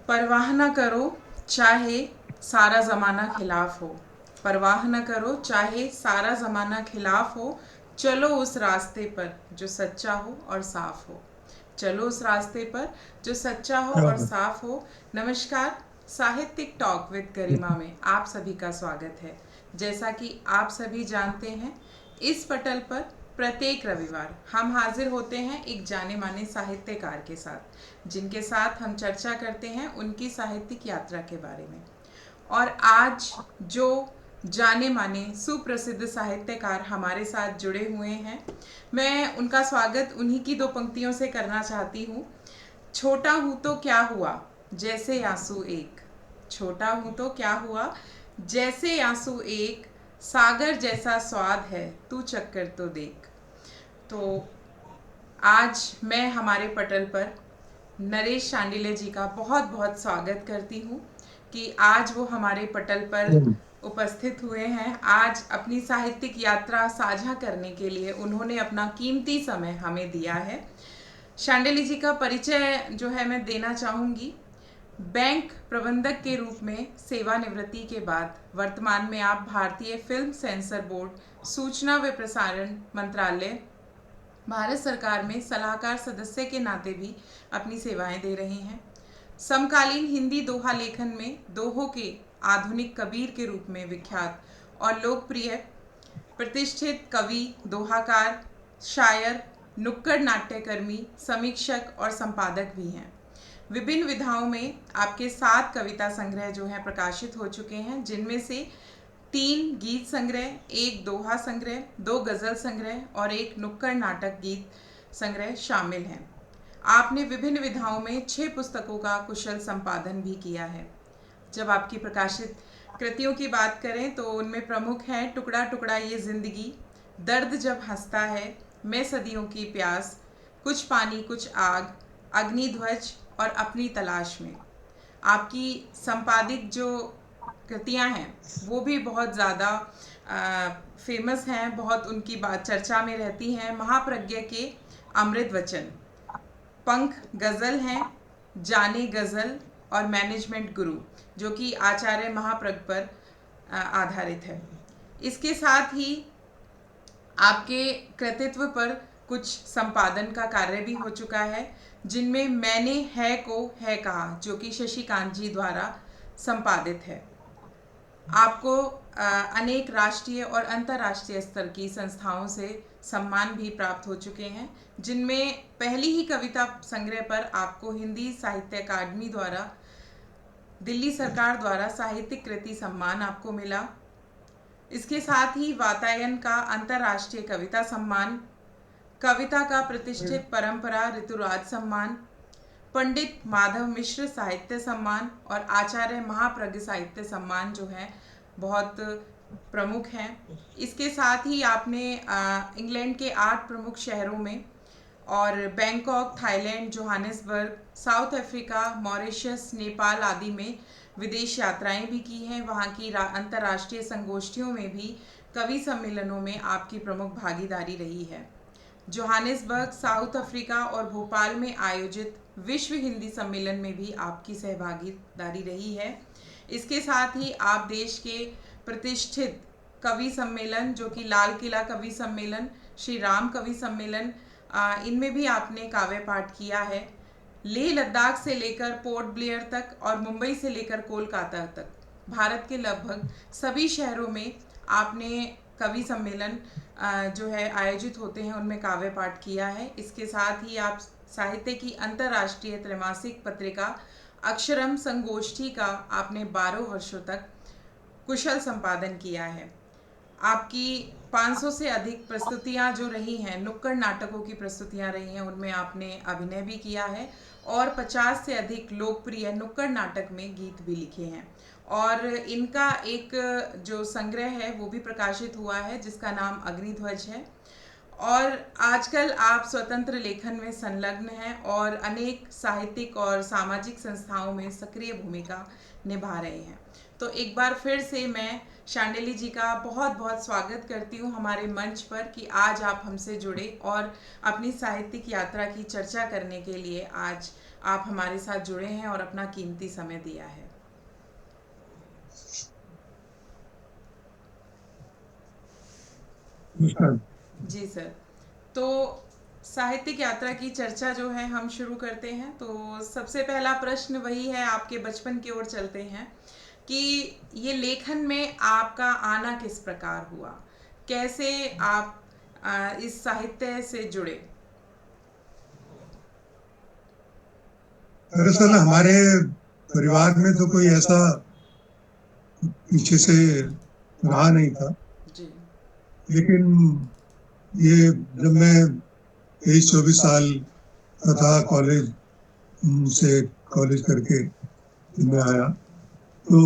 परवाह न करो चाहे सारा ज़माना खिलाफ हो। परवाह न करो चाहे सारा ज़माना खिलाफ हो। चलो उस रास्ते पर जो सच्चा हो और साफ हो। चलो उस रास्ते पर जो सच्चा हो और हाँ। साफ हो। नमस्कार। साहित्यिक टॉक विद गरिमा में आप सभी का स्वागत है। जैसा कि आप सभी जानते हैं, इस पटल पर प्रत्येक रविवार हम हाजिर होते हैं एक जाने माने साहित्यकार के साथ, जिनके साथ हम चर्चा करते हैं उनकी साहित्यिक यात्रा के बारे में। और आज जो जाने माने सुप्रसिद्ध साहित्यकार हमारे साथ जुड़े हुए हैं, मैं उनका स्वागत उन्हीं की दो पंक्तियों से करना चाहती हूँ। छोटा हूँ तो क्या हुआ, जैसे आंसू एक। छोटा हूँ तो क्या हुआ, जैसे आंसू एक। सागर जैसा स्वाद है, तू चक्कर तो देख। तो आज मैं हमारे पटल पर नरेश शांडिल्य जी का बहुत बहुत स्वागत करती हूँ कि आज वो हमारे पटल पर हम्म। उपस्थित हुए हैं। आज अपनी साहित्यिक यात्रा साझा करने के लिए उन्होंने अपना कीमती समय हमें दिया है। शांडिल्य जी का परिचय जो है मैं देना चाहूँगी। बैंक प्रबंधक के रूप में सेवानिवृत्ति के बाद वर्तमान में आप भारतीय फिल्म सेंसर बोर्ड, सूचना व प्रसारण मंत्रालय, भारत सरकार में सलाहकार सदस्य के नाते भी अपनी सेवाएं दे रहे हैं। समकालीन हिंदी दोहा लेखन में दोहों के आधुनिक कबीर के रूप में विख्यात और लोकप्रिय प्रतिष्ठित कवि, दोहाकार, शायर, नुक्कड़ नाट्यकर्मी, समीक्षक और संपादक भी हैं। विभिन्न विधाओं में आपके 7 कविता संग्रह जो हैं प्रकाशित हो चुके हैं, जिनमें से 3 गीत संग्रह, 1 दोहा संग्रह, 2 गज़ल संग्रह और 1 नुक्कड़ नाटक गीत संग्रह शामिल हैं। आपने विभिन्न विधाओं में 6 पुस्तकों का कुशल संपादन भी किया है। जब आपकी प्रकाशित कृतियों की बात करें तो उनमें प्रमुख हैं टुकड़ा टुकड़ा ये ज़िंदगी, दर्द जब हंसता है, मैं सदियों की प्यास, कुछ पानी कुछ आग, अग्निध्वज और अपनी तलाश में। आपकी संपादित जो कृतियां हैं वो भी बहुत ज़्यादा फेमस हैं, बहुत उनकी बात चर्चा में रहती हैं। महाप्रज्ञ के अमृत वचन, पंख गज़ल हैं, जाने गज़ल और मैनेजमेंट गुरु, जो कि आचार्य महाप्रज्ञ पर आधारित है। इसके साथ ही आपके कृतित्व पर कुछ संपादन का कार्य भी हो चुका है, जिनमें मैंने है को है कहा, जो कि शशिकांत जी द्वारा संपादित है। आपको अनेक राष्ट्रीय और अंतर्राष्ट्रीय स्तर की संस्थाओं से सम्मान भी प्राप्त हो चुके हैं, जिनमें पहली ही कविता संग्रह पर आपको हिंदी साहित्य अकादमी द्वारा, दिल्ली सरकार द्वारा साहित्यिक कृति सम्मान आपको मिला। इसके साथ ही वातायन का अंतर्राष्ट्रीय कविता सम्मान, कविता का प्रतिष्ठित परंपरा ऋतुराज सम्मान, पंडित माधव मिश्र साहित्य सम्मान और आचार्य महाप्रज्ञ साहित्य सम्मान जो है बहुत प्रमुख हैं। इसके साथ ही आपने इंग्लैंड के 8 प्रमुख शहरों में और Bangkok, Thailand, Johannesburg, south Africa, Mauritius, Nepal आदि में विदेश यात्राएं भी की हैं। वहाँ की अंतर्राष्ट्रीय संगोष्ठियों में भी, कवि सम्मेलनों में आपकी प्रमुख भागीदारी रही है। जोहानिसबर्ग, साउथ अफ्रीका और भोपाल में आयोजित विश्व हिंदी सम्मेलन में भी आपकी सहभागीदारी रही है। इसके साथ ही आप देश के प्रतिष्ठित कवि सम्मेलन, जो कि लाल किला कवि सम्मेलन, श्री राम कवि सम्मेलन, इनमें भी आपने काव्य पाठ किया है। लेह लद्दाख से लेकर पोर्ट ब्लेयर तक और मुंबई से लेकर कोलकाता तक भारत के लगभग सभी शहरों में आपने कवि सम्मेलन जो है आयोजित होते हैं उनमें काव्य पाठ किया है। इसके साथ ही आप साहित्य की अंतर्राष्ट्रीय त्रैमासिक पत्रिका अक्षरम संगोष्ठी का आपने 12 वर्षों तक कुशल संपादन किया है। आपकी 500 से अधिक प्रस्तुतियां जो रही हैं, नुक्कड़ नाटकों की प्रस्तुतियां रही हैं, उनमें आपने अभिनय भी किया है और 50 से अधिक लोकप्रिय नुक्कड़ नाटक में गीत भी लिखे हैं। और इनका एक जो संग्रह है वो भी प्रकाशित हुआ है, जिसका नाम अग्निध्वज है। और आजकल आप स्वतंत्र लेखन में संलग्न हैं और अनेक साहित्यिक और सामाजिक संस्थाओं में सक्रिय भूमिका निभा रहे हैं। तो एक बार फिर से मैं शांडिल्य जी का बहुत बहुत स्वागत करती हूँ हमारे मंच पर कि आज आप हमसे जुड़े और अपनी साहित्यिक यात्रा की चर्चा करने के लिए आज आप हमारे साथ जुड़े हैं और अपना कीमती समय दिया है। जी सर। तो साहित्यिक यात्रा की चर्चा जो है हम शुरू करते हैं। तो सबसे पहला प्रश्न वही है, आपके बचपन की ओर चलते हैं कि ये लेखन में आपका आना किस प्रकार हुआ, कैसे आप इस साहित्य से जुड़े। दरअसल हमारे परिवार में तो कोई ऐसा पीछे से रहा नहीं था, जी लेकिन ये जब मैं 23-24 साल का था, कॉलेज से कॉलेज करके जब मैं आया, तो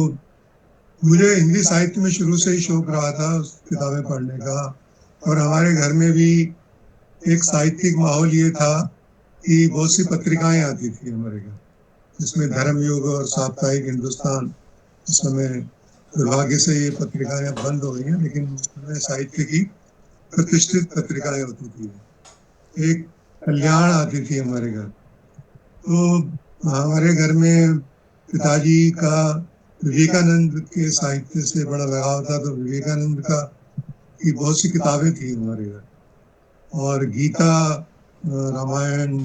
मुझे हिंदी साहित्य में शुरू से ही शौक रहा था किताबें पढ़ने का। और हमारे घर में भी एक साहित्यिक माहौल ये था कि बहुत सी पत्रिकाएं आती थी हमारे घर, जिसमें धर्मयुग और साप्ताहिक हिंदुस्तान, इस समय दुर्भाग्य से ये पत्रिकाएं अब बंद हो गई हैं, लेकिन उस समय साहित्य की प्रतिष्ठित पत्रिकाएं होती थी। एक कल्याण आती थी हमारे घर। तो हमारे घर में पिताजी का विवेकानंद के साहित्य से बड़ा लगाव था, तो विवेकानंद का की बहुत सी किताबें थी हमारे घर। और गीता, रामायण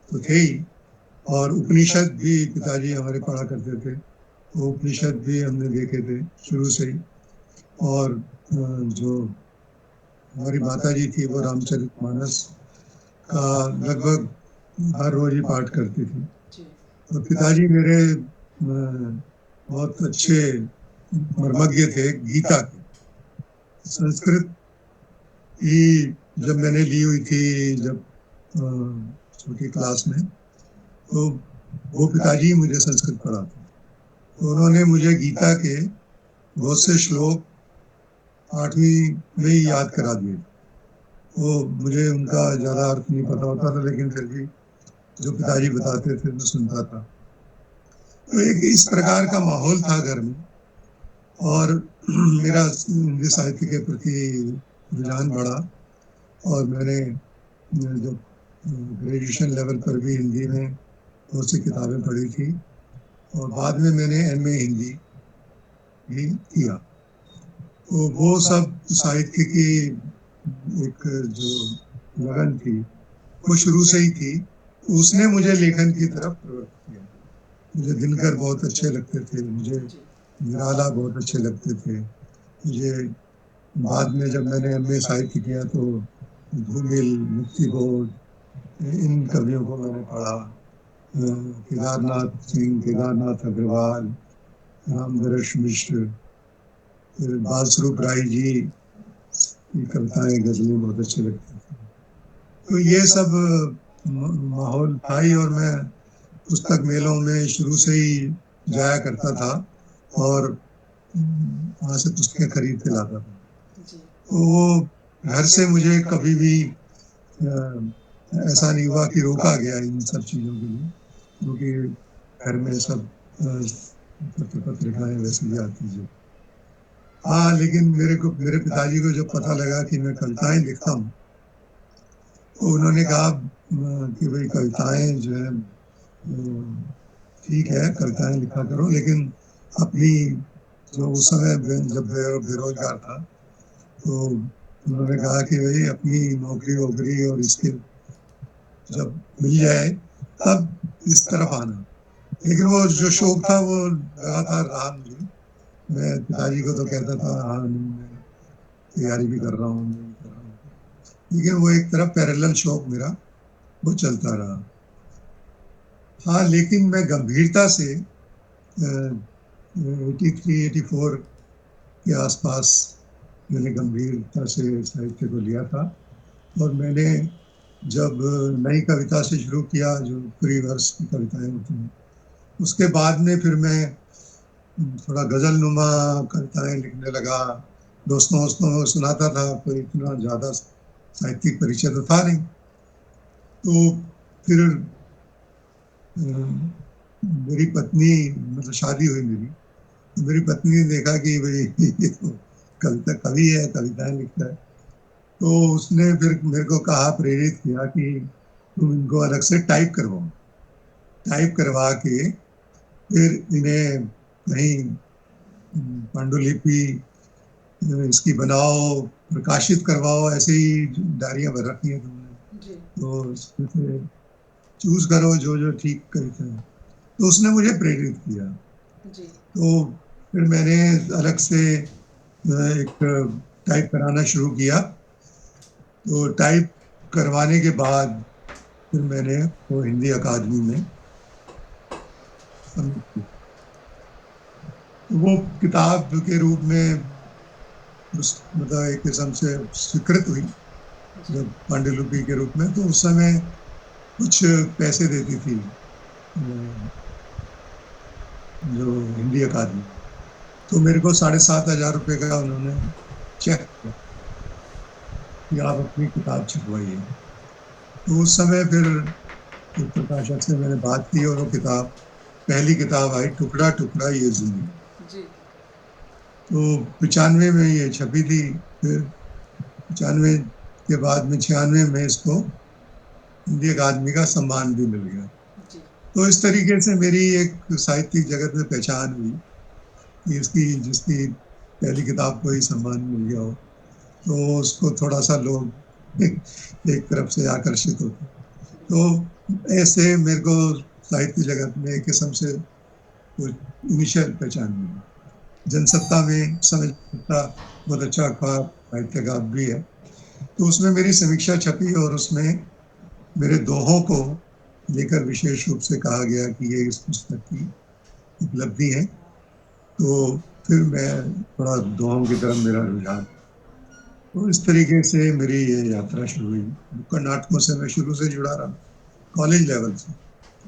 तो थे ही, और उपनिषद भी पिताजी हमारे पढ़ा करते थे, तो उपनिषद भी हमने देखे थे शुरू से ही। और जो हमारी माता जी थी वो रामचरितमानस का लगभग हर रोज ही पाठ करती थी। तो पिताजी मेरे बहुत अच्छे मर्मज्ञ थे गीता के। संस्कृत ही जब मैंने ली हुई थी, जब छोटी क्लास में, तो वो पिताजी मुझे संस्कृत पढ़ाते, तो उन्होंने मुझे गीता के बहुत से श्लोक 8वीं में ही याद करा दिए। वो मुझे उनका ज़्यादा अर्थ नहीं पता होता था, लेकिन फिर भी जो पिताजी बताते थे मैं सुनता था। तो एक इस प्रकार का माहौल था घर में। और मेरा हिंदी साहित्य के प्रति रुझान बढ़ा, और मैंने जब ग्रेजुएशन लेवल पर भी हिंदी में बहुत सी किताबें पढ़ी थी, और बाद में मैंने एमए हिंदी भी किया। तो वो सब साहित्य की एक जो लगन थी वो शुरू से ही थी, उसने मुझे लेखन की तरफ प्रवृत्त किया। मुझे दिनकर बहुत अच्छे लगते थे, मुझे निराला बहुत अच्छे लगते थे। मुझे बाद में जब मैंने एमए साहित्य किया तो धूमिल, मुक्तिबोध, इन कवियों को मैंने पढ़ा। केदारनाथ सिंह, केदारनाथ अग्रवाल, रामदरश मिश्र, फिर बालस्वरूप राय जी की कविताएं, गजलें बहुत अच्छे लगती थी। तो ये सब माहौल था ही। और मैं पुस्तक मेलों में शुरू से ही जाया करता था, और वहाँ से पुस्तकें खरीद के लाता था। तो वो घर से मुझे कभी भी ऐसा नहीं हुआ कि रोका गया इन सब चीज़ों के लिए, क्योंकि घर में सब पत्रिकाएं वैसे भी आती थी। हाँ, लेकिन मेरे पिताजी को जब पता लगा कि मैं कविताएं लिखता हूँ, तो उन्होंने कहा कि भाई कविताएं जो है ठीक है, कविताएं लिखा करो, लेकिन अपनी जो उस समय जब बेरोजगार था, तो उन्होंने कहा कि भाई अपनी नौकरी वोकरी और इसके जब मिल जाए तब इस तरफ आना। लेकिन वो जो शौक था वो लगातार रहा मुझे। मैं पिताजी को तो कहता था हाँ मैं तैयारी भी कर रहा हूँ, मैं भी कर रहा हूँ, लेकिन वो एक तरफ पैरेलल शौक मेरा वो चलता रहा। हाँ, लेकिन मैं गंभीरता से 83-84 के आसपास मैंने गंभीरता से साहित्य को लिया था। और मैंने जब नई कविता से शुरू किया, जो पूरी वर्ष की कविताएं होती हैं, उसके बाद में फिर मैं थोड़ा गजल नुमा कविताएं लिखने लगा। दोस्तों को सुनाता था, कोई इतना ज़्यादा साहित्यिक परिचय तो था नहीं। तो फिर मेरी पत्नी, मतलब शादी हुई मेरी, तो मेरी पत्नी ने देखा कि भाई ये तो कविता कवि है, कविताएं लिखता है। तो उसने फिर मेरे को कहा, प्रेरित किया कि तुम इनको अलग से टाइप करवाओ, टाइप करवा के फिर इन्हें कहीं पांडुलिपि इसकी बनाओ, प्रकाशित करवाओ, ऐसे ही डायरियां भर रखी हैं तुमने, जी तो उसमें से चूज करो जो जो ठीक करते हैं। तो उसने मुझे प्रेरित किया। जी तो फिर मैंने अलग से एक टाइप कराना शुरू किया। तो टाइप करवाने के बाद फिर मैंने वो हिंदी अकादमी में सबमिट किया। तो वो किताब के रूप में उस मतलब एक किस्म से स्वीकृत हुई जी जब पांडुलिपि के रूप में। तो उस समय कुछ पैसे देती थी जो हिंदी अकादमी। तो मेरे को 7,500 रुपये का उन्होंने चेक किया कि आप अपनी किताब छपवाइए। तो उस समय फिर एक प्रकाशक से मैंने बात की और वो किताब, पहली किताब आई टुकड़ा टुकड़ा ये जिंदगी। जी तो 95 में ये छपी थी। फिर 95 के बाद में 96 में इसको हिंदी अकादमी का सम्मान भी मिल गया। जी तो इस तरीके से मेरी एक साहित्यिक जगत में पहचान हुई कि इसकी जिसकी पहली किताब को ही सम्मान मिल गया हो तो उसको थोड़ा सा लोग एक तरफ से आकर्षित होते। तो ऐसे मेरे को साहित्य जगत में एक किस्म से कुछ इनिशियल पहचान मिली। जनसत्ता में समय जनसत्ता बहुत अच्छा अखबार साहित्य का भी है। तो उसमें मेरी समीक्षा छपी और उसमें मेरे दोहों को लेकर विशेष रूप से कहा गया कि ये इस पुस्तक की उपलब्धि है। तो फिर मैं थोड़ा दोहों की तरफ मेरा रुझान। तो इस तरीके से मेरी ये यात्रा शुरू हुई। नुक्कड़ नाटकों से मैं शुरू से जुड़ा रहा, कॉलेज लेवल से।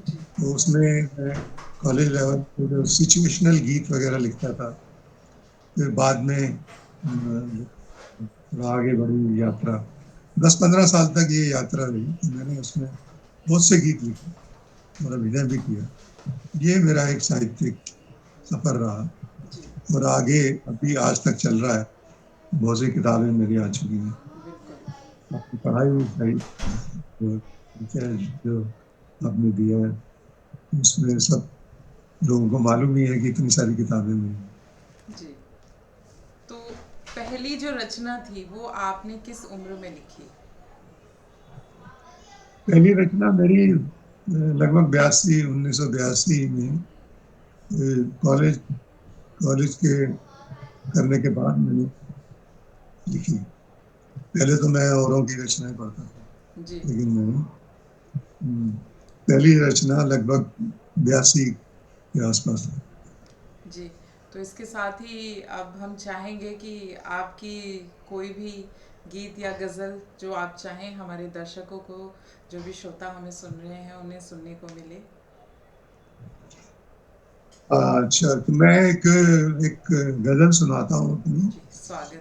जी तो उसमें मैं कॉलेज लेवल पे जो सिचुएशनल गीत वगैरह लिखता था। फिर बाद में थोड़ा आगे बढ़ी यात्रा, 10-15 साल तक ये यात्रा रही कि मैंने उसमें बहुत से गीत लिखे और अभिनय भी किया। ये मेरा एक साहित्यिक सफर रहा जी और आगे अभी आज तक चल रहा है। बहुत सी किताबें मेरी आ चुकी हैं। बिल्कुल आपकी पढ़ाई भी सही जो जो आपने दिया है उसमें सब लोगों को मालूम ही है कि इतनी सारी किताबें मिली। जी। तो पहली जो रचना थी वो आपने किस उम्र में लिखी? पहली रचना मेरी लगभग 1982 में कॉलेज कॉलेज के करने के बाद मैंने लिखी। पहले तो मैं औरों की रचनाएं पढ़ता था, जी लेकिन मैंने पहली रचना लगभग 82 के आसपास है। जी। तो इसके साथ ही अब हम चाहेंगे कि आपकी कोई भी गीत या गज़ल जो आप चाहें हमारे दर्शकों को, जो भी श्रोता हमें सुन रहे हैं, उन्हें सुनने को मिले। अच्छा, तो मैं एक एक गजल सुनाता हूँ जी स्वागत है।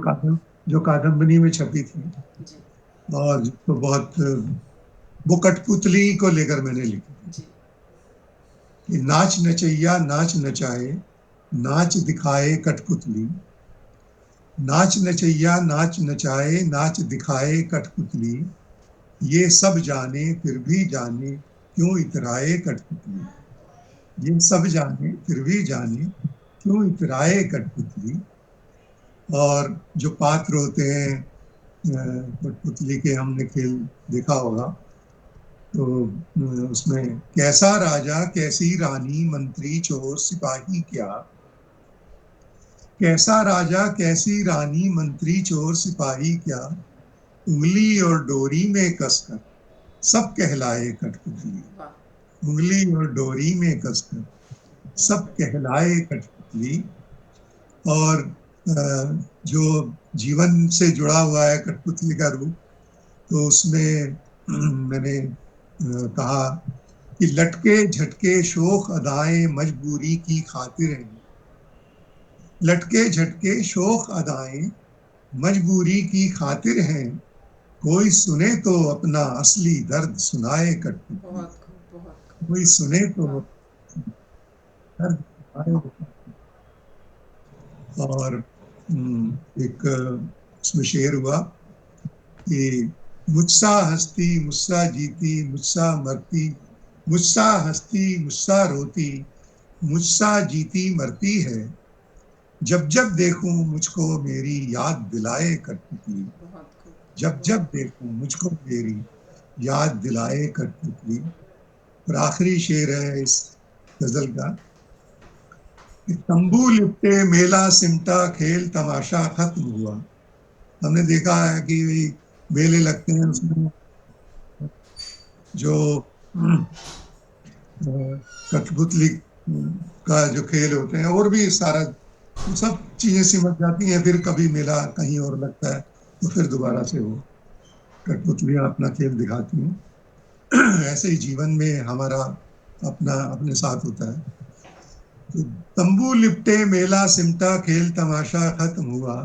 अपनी जो कादम्बनी में छपी थी जी और जिसको बहुत वो कठपुतली को लेकर मैंने लिखी थी जी कि नाच नचैया नाच नचाए, नाच दिखाए कठपुतली, नाच नचैया नाच नचाए, नाच दिखाए कठपुतली, ये सब जाने फिर भी जाने क्यों इतराए कठपुतली, ये सब जाने फिर भी जाने क्यों इतराए कठपुतली। और जो पात्र होते हैं कठपुतली के, हमने खेल देखा होगा। तो उसमें कैसा राजा कैसी रानी मंत्री चोर सिपाही क्या, कैसा राजा कैसी रानी मंत्री चोर सिपाही क्या, उंगली और डोरी में कसकर सब कहलाए कठपुतली, वाह, उंगली और डोरी में कसकर बहुत सब बढ़िया। कहलाए कठपुतली। और जो जीवन से जुड़ा हुआ है कठपुतली का रूप, तो उसमें मैंने कहा कि लटके झटके शोख अदाएं मजबूरी की खातिर हैं, लटके झटके शोख अदाएं मजबूरी की खातिर हैं, कोई सुने तो अपना असली दर्द सुनाए कठपुतली, बहुत खूब, बहुत कोई सुने तो वाह। दर्द सुनाए। और एक उसमें शेर हुआ कि मुझसा हंसती मुझसा जीती मुझसा मरती, मुझसा हंसती मुझसा रोती, मुझसा जीती मरती है, जब जब देखूं मुझको मेरी याद दिलाए कठपुतली, बहुत खूब। जब जब बहुत देखूं मुझको मेरी याद दिलाए कठपुतली। और आखिरी शेर है इस गजल का कि तंबू लिपटे मेला सिमटा खेल तमाशा खत्म हुआ। हमने देखा है कि मेले लगते हैं, उसमें जो कठपुतली का जो खेल होते हैं और भी सारा वो सब चीजें सिमट जाती हैं, फिर कभी मेला कहीं और लगता है तो फिर दोबारा से वो कठपुतलियां अपना खेल दिखाती हैं। ऐसे ही जीवन में हमारा अपना अपने साथ होता है। तो तंबू लिपटे मेला सिमटा खेल तमाशा खत्म हुआ,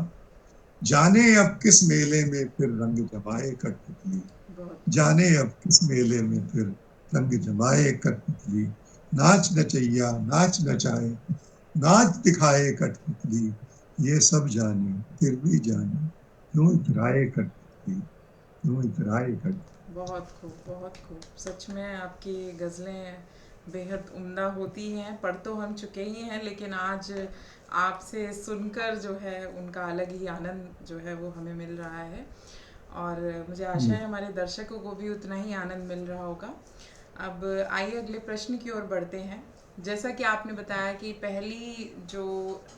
जाने अब किस मेले में फिर रंग जमाए कठपुतली, बहुत जाने अब किस मेले में फिर रंग जमाए कठपुतली, नाच नचैया नाच नचाए नाच दिखाए कठपुतली, ये सब जाने फिर भी जाने क्यों इतराए कठपुतली, क्यों इतराए कठपुतली। बहुत खूब, बहुत खूब। सच में आपकी गज़लें बेहद उम्दा होती हैं। पढ़ तो हम चुके ही हैं, लेकिन आज आपसे सुनकर जो है उनका अलग ही आनंद जो है वो हमें मिल रहा है। और मुझे आशा है हमारे दर्शकों को भी उतना ही आनंद मिल रहा होगा। अब आइए अगले प्रश्न की ओर बढ़ते हैं। जैसा कि आपने बताया कि पहली जो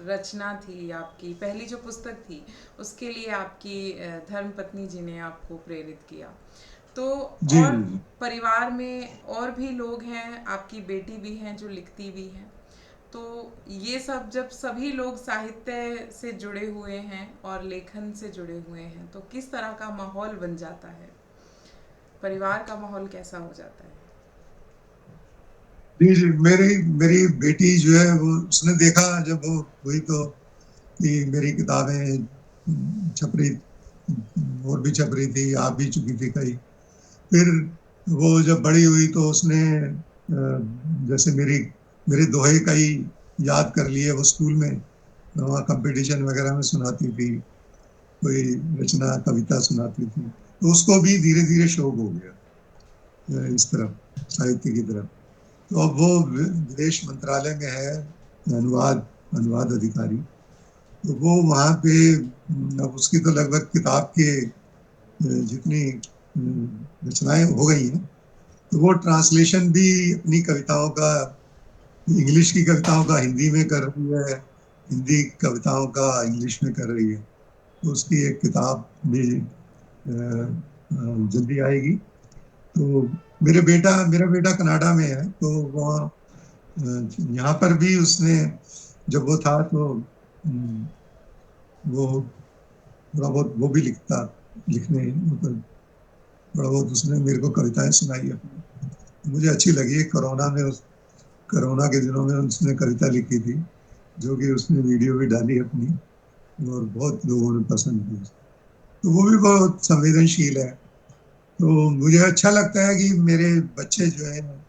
रचना थी आपकी, पहली जो पुस्तक थी, उसके लिए आपकी धर्मपत्नी जी ने आपको प्रेरित किया। तो जी और जी जी। परिवार में और भी लोग हैं, आपकी बेटी भी हैं जो लिखती भी हैं। तो ये सब जब सभी लोग साहित्य से जुड़े हुए हैं और लेखन से जुड़े हुए हैं, तो किस तरह का माहौल बन जाता है? परिवार का माहौल कैसा हो जाता है? जी जी, मेरी मेरी बेटी जो है वो उसने देखा जब वो हुई तो कि मेरी किताबें छप रही, और भी छप रही थी, आ भी चुकी थी कई। फिर वो जब बड़ी हुई तो उसने जैसे मेरे दोहे कई याद कर लिए वो स्कूल में, वहाँ कंपटीशन वगैरह में सुनाती थी, कोई रचना कविता सुनाती थी, तो उसको भी धीरे धीरे शौक हो गया इस तरफ, साहित्य की तरफ। तो अब वो विदेश मंत्रालय में है, अनुवाद अनुवाद अधिकारी। तो वो वहाँ पे अब उसकी तो लगभग किताब के जितनी रचनाएं हो गई हैं, तो वो ट्रांसलेशन भी अपनी कविताओं का, इंग्लिश की कविताओं का हिंदी में कर रही है, हिंदी कविताओं का इंग्लिश में कर रही है। तो उसकी एक किताब भी जल्दी आएगी। तो मेरा बेटा कनाडा में है, तो वहाँ यहाँ पर भी उसने जब वो था तो वो थोड़ा बहुत वो भी लिखने मतलब थोड़ा बहुत उसने मेरे को कविताएं सुनाई अपनी, मुझे अच्छी लगी। कोरोना के दिनों में उसने कविता लिखी थी, जो कि उसने वीडियो भी डाली अपनी, और बहुत लोगों ने पसंद की। तो वो भी बहुत संवेदनशील है। तो मुझे अच्छा लगता है कि मेरे बच्चे जो हैं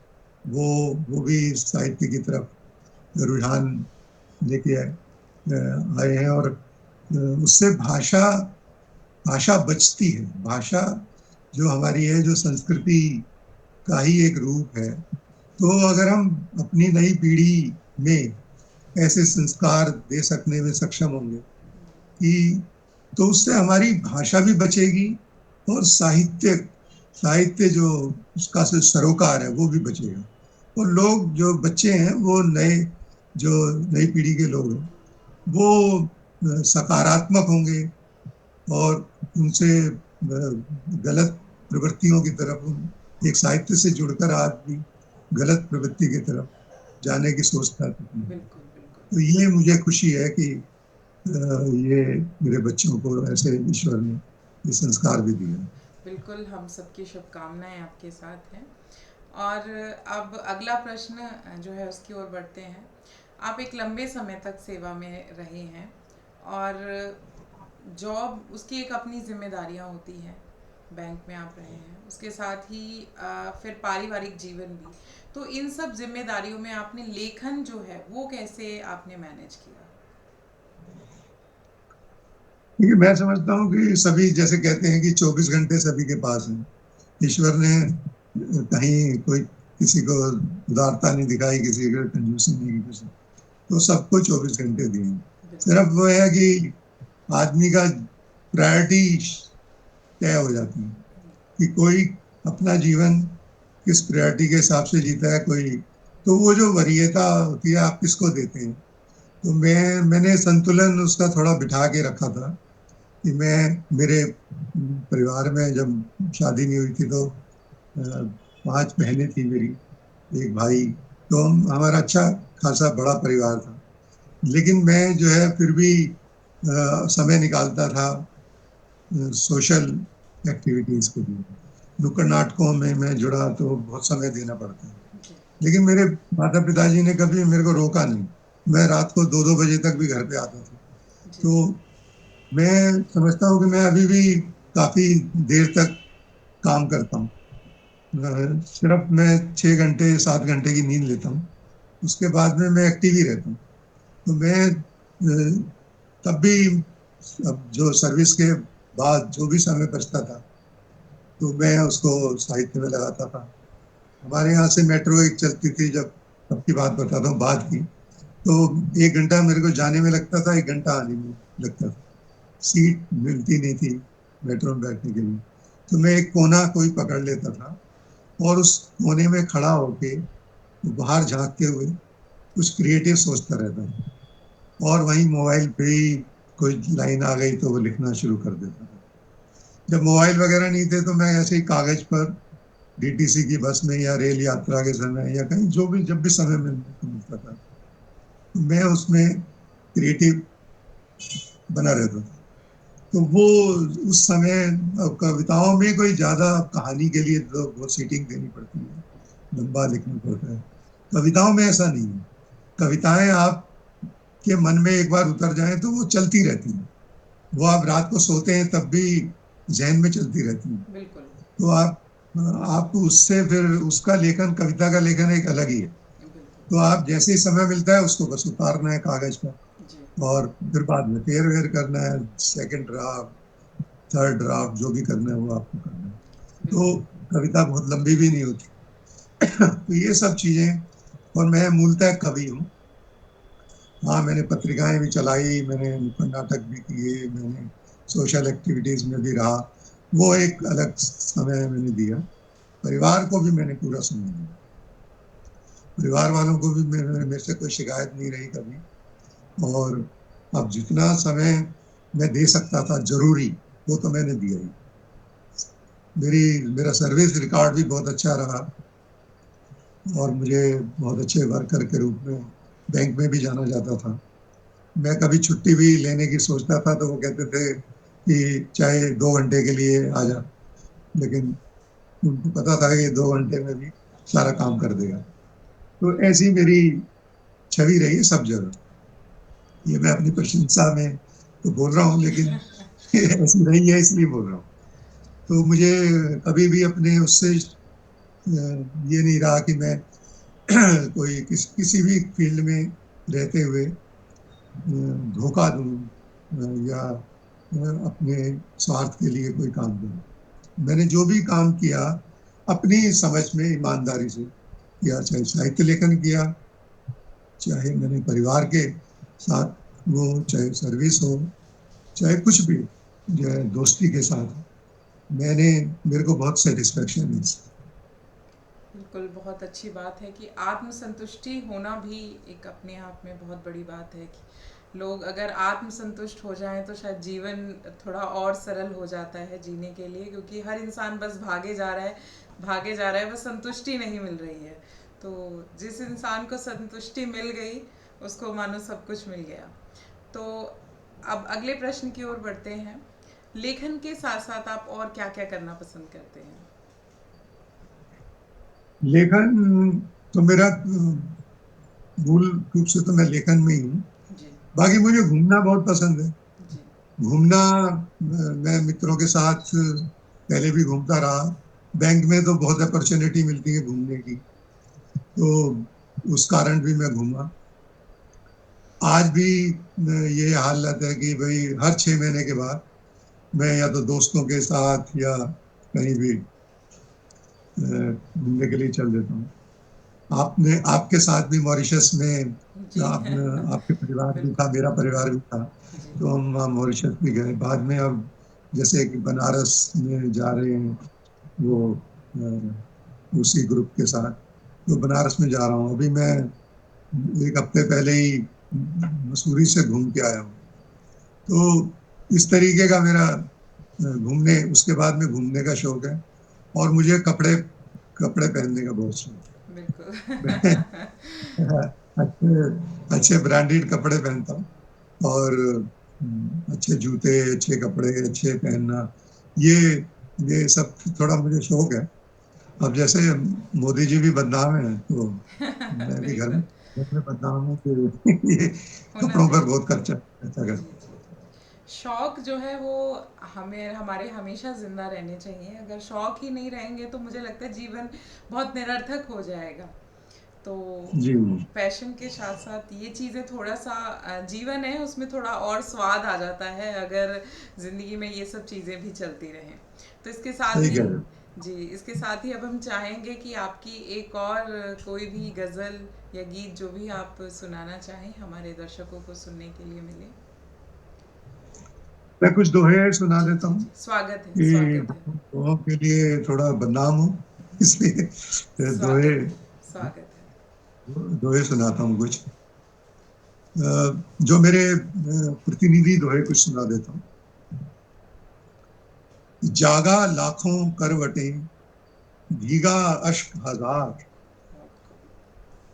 वो वो भी साहित्य की तरफ रुझान लेके आए हैं, और उससे भाषा भाषा बचती है। भाषा जो हमारी है, जो संस्कृति का ही एक रूप है। तो अगर हम अपनी नई पीढ़ी में ऐसे संस्कार दे सकने में सक्षम होंगे कि तो उससे हमारी भाषा भी बचेगी, और साहित्य जो उसका से सरोकार है वो भी बचेगा। और लोग जो बच्चे हैं वो जो नई पीढ़ी के लोग हैं वो सकारात्मक होंगे, और उनसे गलत प्रवृत्तियों की तरफ, एक साहित्य से जुड़कर आदमी गलत प्रवृत्ति की तरफ जाने की सोचता है। बिल्कुल, बिल्कुल। तो ये मुझे खुशी है कि ये मेरे बच्चों को ऐसे ईश्वर ने ये संस्कार भी दिया। बिल्कुल, हम सबकी शुभकामनाएँ आपके साथ हैं। और अब अगला प्रश्न जो है उसकी ओर बढ़ते हैं। आप एक लंबे समय तक सेवा में रहे हैं, और जॉब उसकी एक अपनी ज़िम्मेदारियाँ होती हैं। बैंक में आप रहे हैं, उसके साथ ही फिर पारिवारिक जीवन भी। तो इन सब ज़िम्मेदारियों में आपने लेखन जो है वो कैसे आपने मैनेज किया? क्योंकि मैं समझता हूँ कि सभी जैसे कहते हैं कि 24 घंटे सभी के पास हैं। ईश्वर ने कहीं कोई किसी को उदारता नहीं दिखाई, किसी को कंजूसी नहीं की, किसी तो सबको 24 घंटे दिए हैं। बिल्कुल। सिर्फ वो है कि आदमी का प्रायोरिटी तय हो जाती है कि कोई अपना जीवन किस प्रायोरिटी के हिसाब से जीता है, कोई तो वो जो वरीयता होती है आप किसको देते हैं। तो मैंने संतुलन उसका थोड़ा बिठा के रखा था कि मैं मेरे परिवार में जब शादी नहीं हुई थी तो 5 बहनें थी मेरी, एक भाई, तो हमारा अच्छा खासा बड़ा परिवार था। लेकिन मैं जो है फिर भी समय निकालता था सोशल एक्टिविटीज के लिए। नुक्कड़ नाटकों में मैं जुड़ा तो बहुत समय देना पड़ता है। जी। लेकिन मेरे माता पिताजी ने कभी मेरे को रोका नहीं। मैं रात को 2-2 बजे तक भी घर पे आता था। जी। तो मैं समझता हूँ कि मैं अभी भी काफी देर तक काम करता हूँ। सिर्फ मैं 6 घंटे 7 घंटे की नींद लेता हूँ, उसके बाद में मैं एक्टिव ही रहता हूँ। तो मैं तब भी अब जो सर्विस के बाद जो भी समय बचता था तो मैं उसको साहित्य में लगाता था। हमारे यहाँ से मेट्रो एक चलती थी, जब अब की बात बताता हूँ, बाद की, तो 1 घंटा मेरे को जाने में लगता था, 1 घंटा आने में लगता था। सीट मिलती नहीं थी मेट्रो में बैठने के लिए। तो मैं एक कोना कोई पकड़ लेता था और उस कोने में खड़ा होके बाहर झांकते हुए कुछ क्रिएटिव सोचता रहता था। और वहीं मोबाइल पे ही कोई लाइन आ गई तो वो लिखना शुरू कर देता था। जब मोबाइल वगैरह नहीं थे तो मैं ऐसे ही कागज पर डीटीसी की बस में या रेल यात्रा के समय या कहीं जो भी जब भी समय मिलता था तो मैं उसमें क्रिएटिव बना रहता था। तो वो उस समय कविताओं में कोई ज्यादा कहानी के लिए तो बहुत सीटिंग देनी पड़ती है, लंबा लिखना पड़ता है। कविताओं में ऐसा नहीं है। कविताएं आप के मन में एक बार उतर जाएं तो वो चलती रहती हैं। वो आप रात को सोते हैं तब भी जहन में चलती रहती हैं। बिल्कुल। तो आपको उससे फिर उसका लेखन, कविता का लेखन एक अलग ही है। बिल्कुल। तो आप जैसे ही समय मिलता है उसको बस उतारना है कागज पर जी। और फिर बाद में फेर वेर करना है, सेकंड ड्राफ्ट, थर्ड ड्राफ्ट, जो भी करना है वो आपको करना है। तो बिल्कुल। कविता बहुत लंबी भी नहीं होती। तो ये सब चीजें, और मैं मूलतः कवि हूँ। हाँ, मैंने पत्रिकाएं भी चलाई, मैंने नुक्कड़ नाटक भी किए, मैंने सोशल एक्टिविटीज में भी रहा। वो एक अलग समय मैंने दिया। परिवार को भी मैंने पूरा समय दिया। परिवार वालों को भी मेरे से कोई शिकायत नहीं रही कभी। और अब जितना समय मैं दे सकता था जरूरी, वो तो मैंने दिया ही। मेरा सर्विस रिकॉर्ड भी बहुत अच्छा रहा और मुझे बहुत अच्छे वर्कर के रूप में बैंक में भी जाना जाता था। मैं कभी छुट्टी भी लेने की सोचता था तो वो कहते थे कि चाहे 2 घंटे के लिए आ जा, लेकिन उनको पता था कि 2 घंटे में भी सारा काम कर देगा। तो बिल्कुल। ऐसी मेरी छवि रही है सब जगह। ये मैं अपनी प्रशंसा में तो बोल रहा हूँ, लेकिन ऐसी रही है इसलिए बोल रहा हूँ। तो मुझे कभी भी अपने उससे ये नहीं रहा कि मैं कोई किसी भी फील्ड में रहते हुए धोखा दूं या अपने स्वार्थ के लिए कोई काम करूं। मैंने जो भी काम किया अपनी समझ में ईमानदारी से किया, चाहे साहित्य लेखन किया, चाहे मैंने परिवार के साथ वो, चाहे सर्विस हो, चाहे कुछ भी जो है दोस्ती के साथ, मैंने मेरे को बहुत सेटिस्फेक्शन है इससे। बिल्कुल, बहुत अच्छी बात है कि आत्मसंतुष्टि होना भी एक अपने आप में बहुत बड़ी बात है कि लोग अगर आत्मसंतुष्ट हो जाएं तो शायद जीवन थोड़ा और सरल हो जाता है जीने के लिए, क्योंकि हर इंसान बस भागे जा रहा है, भागे जा रहा है, बस संतुष्टि नहीं मिल रही है। तो जिस इंसान को संतुष्टि मिल गई उसको मानो सब कुछ मिल गया। तो अब अगले प्रश्न की ओर बढ़ते हैं। लेखन के साथ साथ आप और क्या क्या करना पसंद करते हैं? लेखन तो मेरा मूल रूप से तो मैं लेखन में ही हूँ। जी। बाकी मुझे घूमना बहुत पसंद है। जी। घूमना, मैं मित्रों के साथ पहले भी घूमता रहा। बैंक में तो बहुत अपॉर्चुनिटी मिलती है घूमने की, तो उस कारण भी मैं घूमा। आज भी ये हालत है कि भाई हर 6 महीने के बाद मैं या तो दोस्तों के साथ या कहीं भी घूमने के लिए चल देता हूँ। आपने आपके साथ भी मॉरिशस में जी। आपने आपके परिवार भी था, बिल्कुल। मेरा परिवार भी था, जी। तो हम वहाँ मॉरिशस भी गए। बाद में अब जैसे कि बनारस में जा रहे हैं वो उसी ग्रुप के साथ, तो बनारस में जा रहा हूँ। अभी मैं 1 हफ्ते पहले ही मसूरी से घूम के आया हूँ। तो इस तरीके का मेरा घूमने उसके बाद में घूमने का शौक है। और मुझे कपड़े कपड़े पहनने का बहुत शौक बिल्कुल। है। मैं अच्छे अच्छे ब्रांडेड कपड़े पहनता हूँ और अच्छे जूते, अच्छे कपड़े, अच्छे पहनना, ये ये सब थोड़ा मुझे शौक है। अब जैसे मोदी जी भी बदनाम है, तो मैं भी बिल्कुल। घर में बदनाम हूँ कि ये होना कपड़ों पर चाहिए। बहुत खर्चा खर्चा जी, करता जी। शौक जो है वो हमें हमारे हमेशा ज़िंदा रहने चाहिए। अगर शौक ही नहीं रहेंगे तो मुझे लगता है जीवन बहुत निरर्थक हो जाएगा। तो हूँ। जी पैशन के साथ-साथ ये चीज़ें थोड़ा-सा जीवन है उसमें थोड़ा और स्वाद आ जाता है अगर ज़िंदगी में ये सब चीज़ें भी चलती रहें। तो इसके साथ सही ही कह रहे हो। जी, इसके साथ ही अब हम चाहेंगे कि आपकी एक और कोई भी गज़ल या गीत जो भी आप सुनाना चाहें हमारे दर्शकों को सुनने के लिए मिले। मैं कुछ दोहे सुना जी, देता जी, हूँ जी। स्वागत है, कि स्वागत है। दोहों के लिए थोड़ा बदनाम हूँ, इसलिए दोहे स्वागत है, स्वागत है। दोहे सुनाता हूँ कुछ। जो मेरे प्रतिनिधि दोहे कुछ सुना देता हूँ। जागा लाखों करवटें, भीगा अश्क हजार।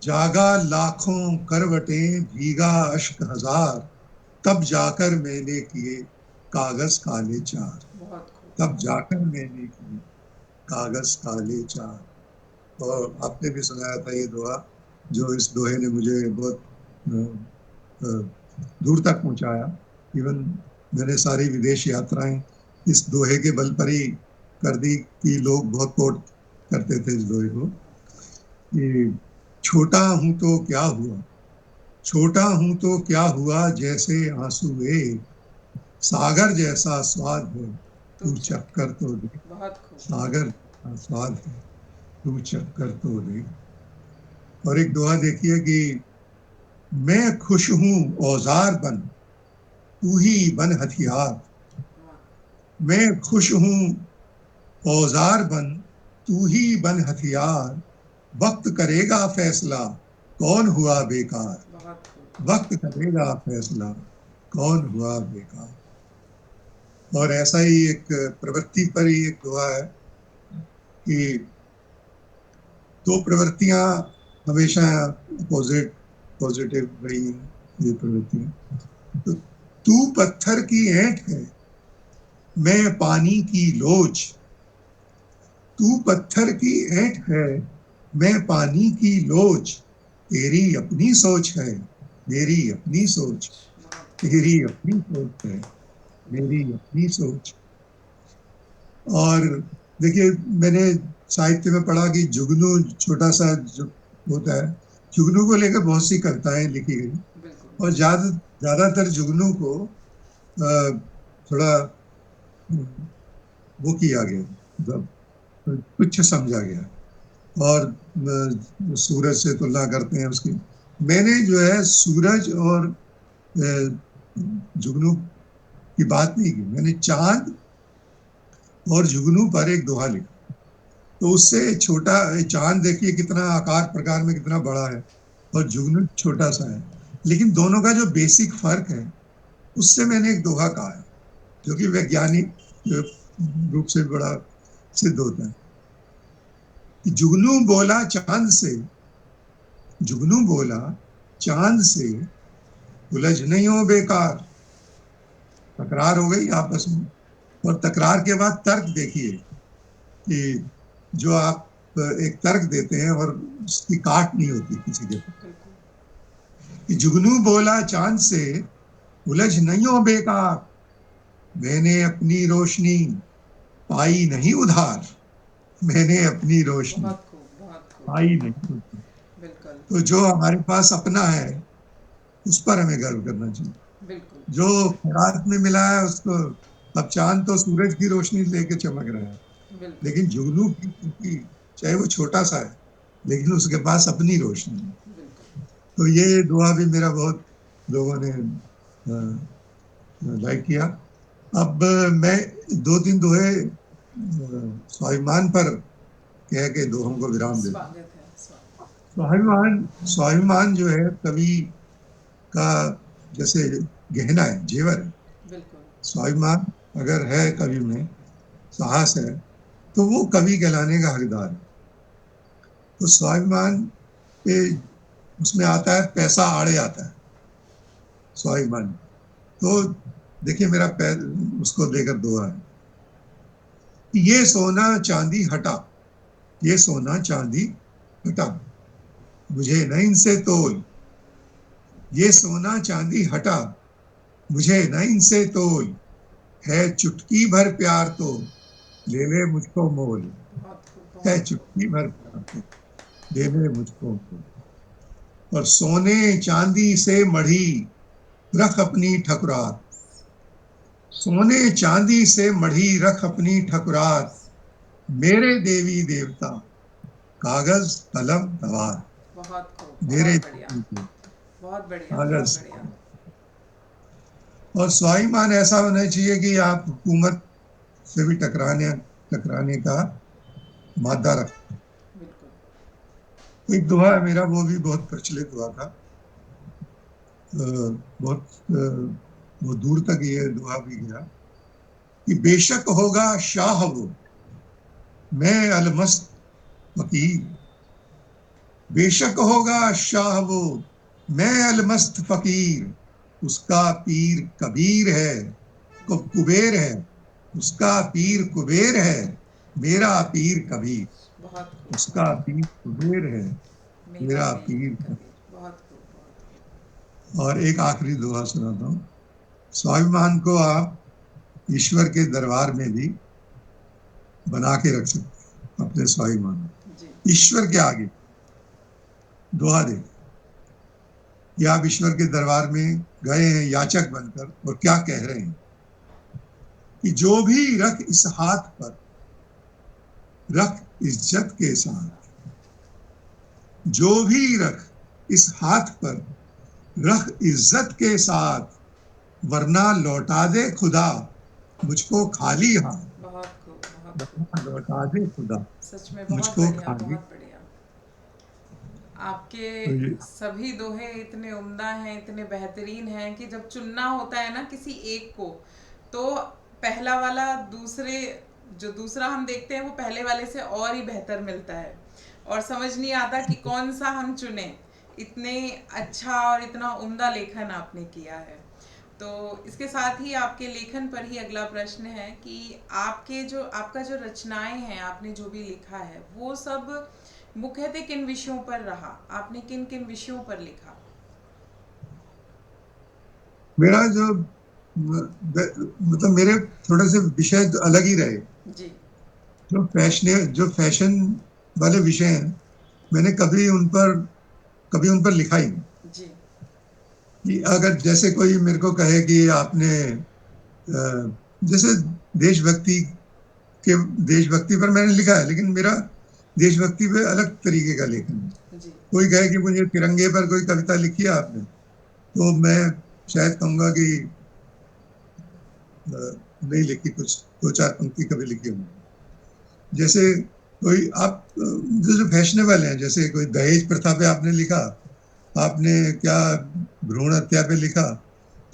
जागा लाखों करवटें, भीगा अश्क हजार। तब जाकर मैंने किए कागज काले चार। बहुत खूब। तब जाकर मैंने किए कागज काले चार। और आपने भी सुनाया था ये दोहा, जो इस दोहे ने मुझे बहुत अ, दूर तक पहुंचाया। इवन मैंने सारी विदेश यात्राएं इस दोहे के बल पर ही कर दी कि लोग बहुत कोट करते थे इस दोहे को कि छोटा हूं तो क्या हुआ, छोटा हूं तो क्या हुआ, जैसे आंसू एक, सागर जैसा स्वाद है तू तू चक। चक्कर तो दे। बहुत खूब। सागर जैसा स्वाद है तू चक्कर तो दे। और एक दुआ देखिए कि मैं खुश हूं औजार बन, तू ही बन हथियार। वाह। मैं खुश हूं औजार बन, तू ही बन हथियार। वक्त करेगा फैसला, कौन हुआ बेकार। बहुत खूब। वक्त करेगा फैसला, कौन हुआ बेकार। और ऐसा ही एक प्रवृत्ति पर ही एक दुआ है कि दो प्रवृत्तियां हमेशा पॉजिटिव रही हैं, ये प्रवृत्तियां। तो तू पत्थर की ऐंठ है, मैं पानी की लोच। तू पत्थर की ऐंठ है, मैं पानी की लोच। तेरी अपनी सोच है, मेरी अपनी सोच। सोच। बहुत तेरी अपनी सोच है, खूब। मेरी बिल्कुल। अपनी सोच। और देखिए, मैंने साहित्य में पढ़ा कि जुगनू छोटा सा जो होता है, जुगनू को लेकर बहुत सी कविताएं लिखी गई। बिल्कुल। और ज्यादातर जुगनू को थोड़ा वो किया गया, मतलब तुच्छ समझा गया। और सूरज से तुलना करते हैं उसकी। मैंने जो है सूरज और जुगनू की बात नहीं की, मैंने चांद और जुगनू पर एक दोहा लिखा। तो उससे छोटा चांद देखिए कितना आकार प्रकार में कितना बड़ा है, और जुगनू छोटा सा है, लेकिन दोनों का जो बेसिक फर्क है उससे मैंने एक दोहा कहा है, जो कि वैज्ञानिक रूप से बड़ा सिद्ध होता है कि जुगनू बोला चांद से, जुगनू बोला चांद से, उलझ नहीं हो बेकार। तकरार हो गई आपस में, और तकरार के बाद तर्क देखिए कि जो आप एक तर्क देते हैं और उसकी काट नहीं होती किसी के पास। बिल्कुल। कि जुगनू बोला चांद से, उलझ नहीं हो बेकार। मैंने अपनी रोशनी पाई नहीं उधार। मैंने अपनी रोशनी बहुत खूब। बहुत खूब। पाई नहीं उधार। बिल्कुल। तो जो हमारे पास अपना है उस पर हमें गर्व करना चाहिए। बिल्कुल। जो खैरात में मिला है उसको, अब चांद तो सूरज की रोशनी लेके चमक रहा है, बिल्कुल। लेकिन जुगनू की चाहे वो छोटा सा है, लेकिन उसके पास अपनी रोशनी है। बिल्कुल। तो ये दुआ भी मेरा बहुत लोगों ने लाइक किया। अब मैं दो तीन दोहे स्वाभिमान पर कह के दोहों को विराम देता हूँ। स्वागत है, स्वागत। स्वाभिमान, स्वाभिमान जो है कवि का जैसे गहना है, जेवर है। बिल्कुल। स्वाभिमान अगर है कवि में, साहस है, तो वो कवि कहलाने का हकदार है। तो स्वाभिमान पे उसमें आता है, पैसा आड़े आता है स्वाभिमान। तो देखिए मेरा पैर उसको लेकर दुआ है, ये सोना चांदी हटा, ये सोना चांदी हटा, मुझे न इनसे तोल, ये सोना चांदी हटा, मुझे न इनसे तोल, है चुटकी भर प्यार तो ले ले मुझको मोल, बहुत खूब, है बहुत खूब। चुटकी भर प्यार तो ले ले मुझको मोल। और सोने चांदी से मढ़ी रख अपनी ठकुरात, सोने चांदी से मढ़ी रख अपनी ठकुरात, मेरे देवी देवता कागज कलम तवार, बहुत खूब, मेरे बहुत बढ़िया। देवी देवता बहुत बढ़िया, बहुत कागज। बढ़िया। और स्वाभिमान ऐसा होना चाहिए कि आप हुकूमत से भी टकराने का मादा रखें। बिल्कुल। एक दुआ है मेरा, वो भी बहुत प्रचलित हुआ था, बहुत वो दूर तक ये दुआ भी गया कि बेशक होगा शाह वो, मैं अलमस्त फकीर, बेशक होगा शाह वो, मैं अलमस्त फकीर, उसका पीर कबीर है, कुबेर है, उसका पीर कुबेर है, मेरा पीर कबीर, बहुत खूब, उसका बहुत पीर कुबेर है, खूब। मेरा मेरा पीर पीर कबीर। कबीर। बहुत खूब, बहुत खूब। और एक आखिरी दुआ सुनाता हूँ। स्वाभिमान को आप ईश्वर के दरबार में भी बना के रख सकते हैं, अपने स्वाभिमान जी। ईश्वर के आगे दुआ दे कि आप ईश्वर के दरबार में गए हैं याचक बनकर, और क्या कह रहे हैं कि जो भी रख इस हाथ पर, रख इज्जत के साथ, जो भी रख इस हाथ पर, रख इज्जत के साथ, वरना लौटा दे खुदा मुझको खाली हाथ, बहुत खूब, बहुत खूब। वरना लौटा दे खुदा सच में बहुत मुझको बढ़िया, खाली। बहुत बढ़िया। आपके तो ये सभी दोहे इतने उम्दा हैं, इतने बेहतरीन हैं कि जब चुनना होता है ना किसी एक को, तो पहला वाला दूसरे, जो दूसरा हम देखते हैं वो पहले वाले से और ही बेहतर मिलता है, और समझ नहीं आता कि कौन सा हम चुने। इतने अच्छा और इतना उम्दा लेखन आपने किया है। तो इसके साथ ही आपके लेखन पर ही अगला प्रश्न है कि आपका जो रचनाएं हैं, आपने जो भी लिखा है, वो सब मुख्यतः किन विषयों पर रहा? आपने किन किन विषयों पर लिखा? मेरा जो मतलब मेरे थोड़े से विषय अलग ही रहे। जी। जो फैशन वाले विषय हैं, मैंने कभी उन पर लिखा ही नहीं। जी। कि अगर जैसे कोई मेरे को कहे कि आपने जैसे देशभक्ति देशभक्ति पर मैंने लिखा है, लेकिन मेरा देशभक्ति पे अलग तरीके का लेखन है। जी। कोई कहे कि मुझे तिरंगे पर कोई कविता लिखी है आपने, तो मैं शायद कहूंगा कि नहीं लिखी, कुछ दो चार पंक्ति कभी लिखी होंगी। जैसे कोई आप जो फैशनेबल है, जैसे कोई दहेज प्रथा पे आपने लिखा, आपने क्या भ्रूण हत्या पे लिखा,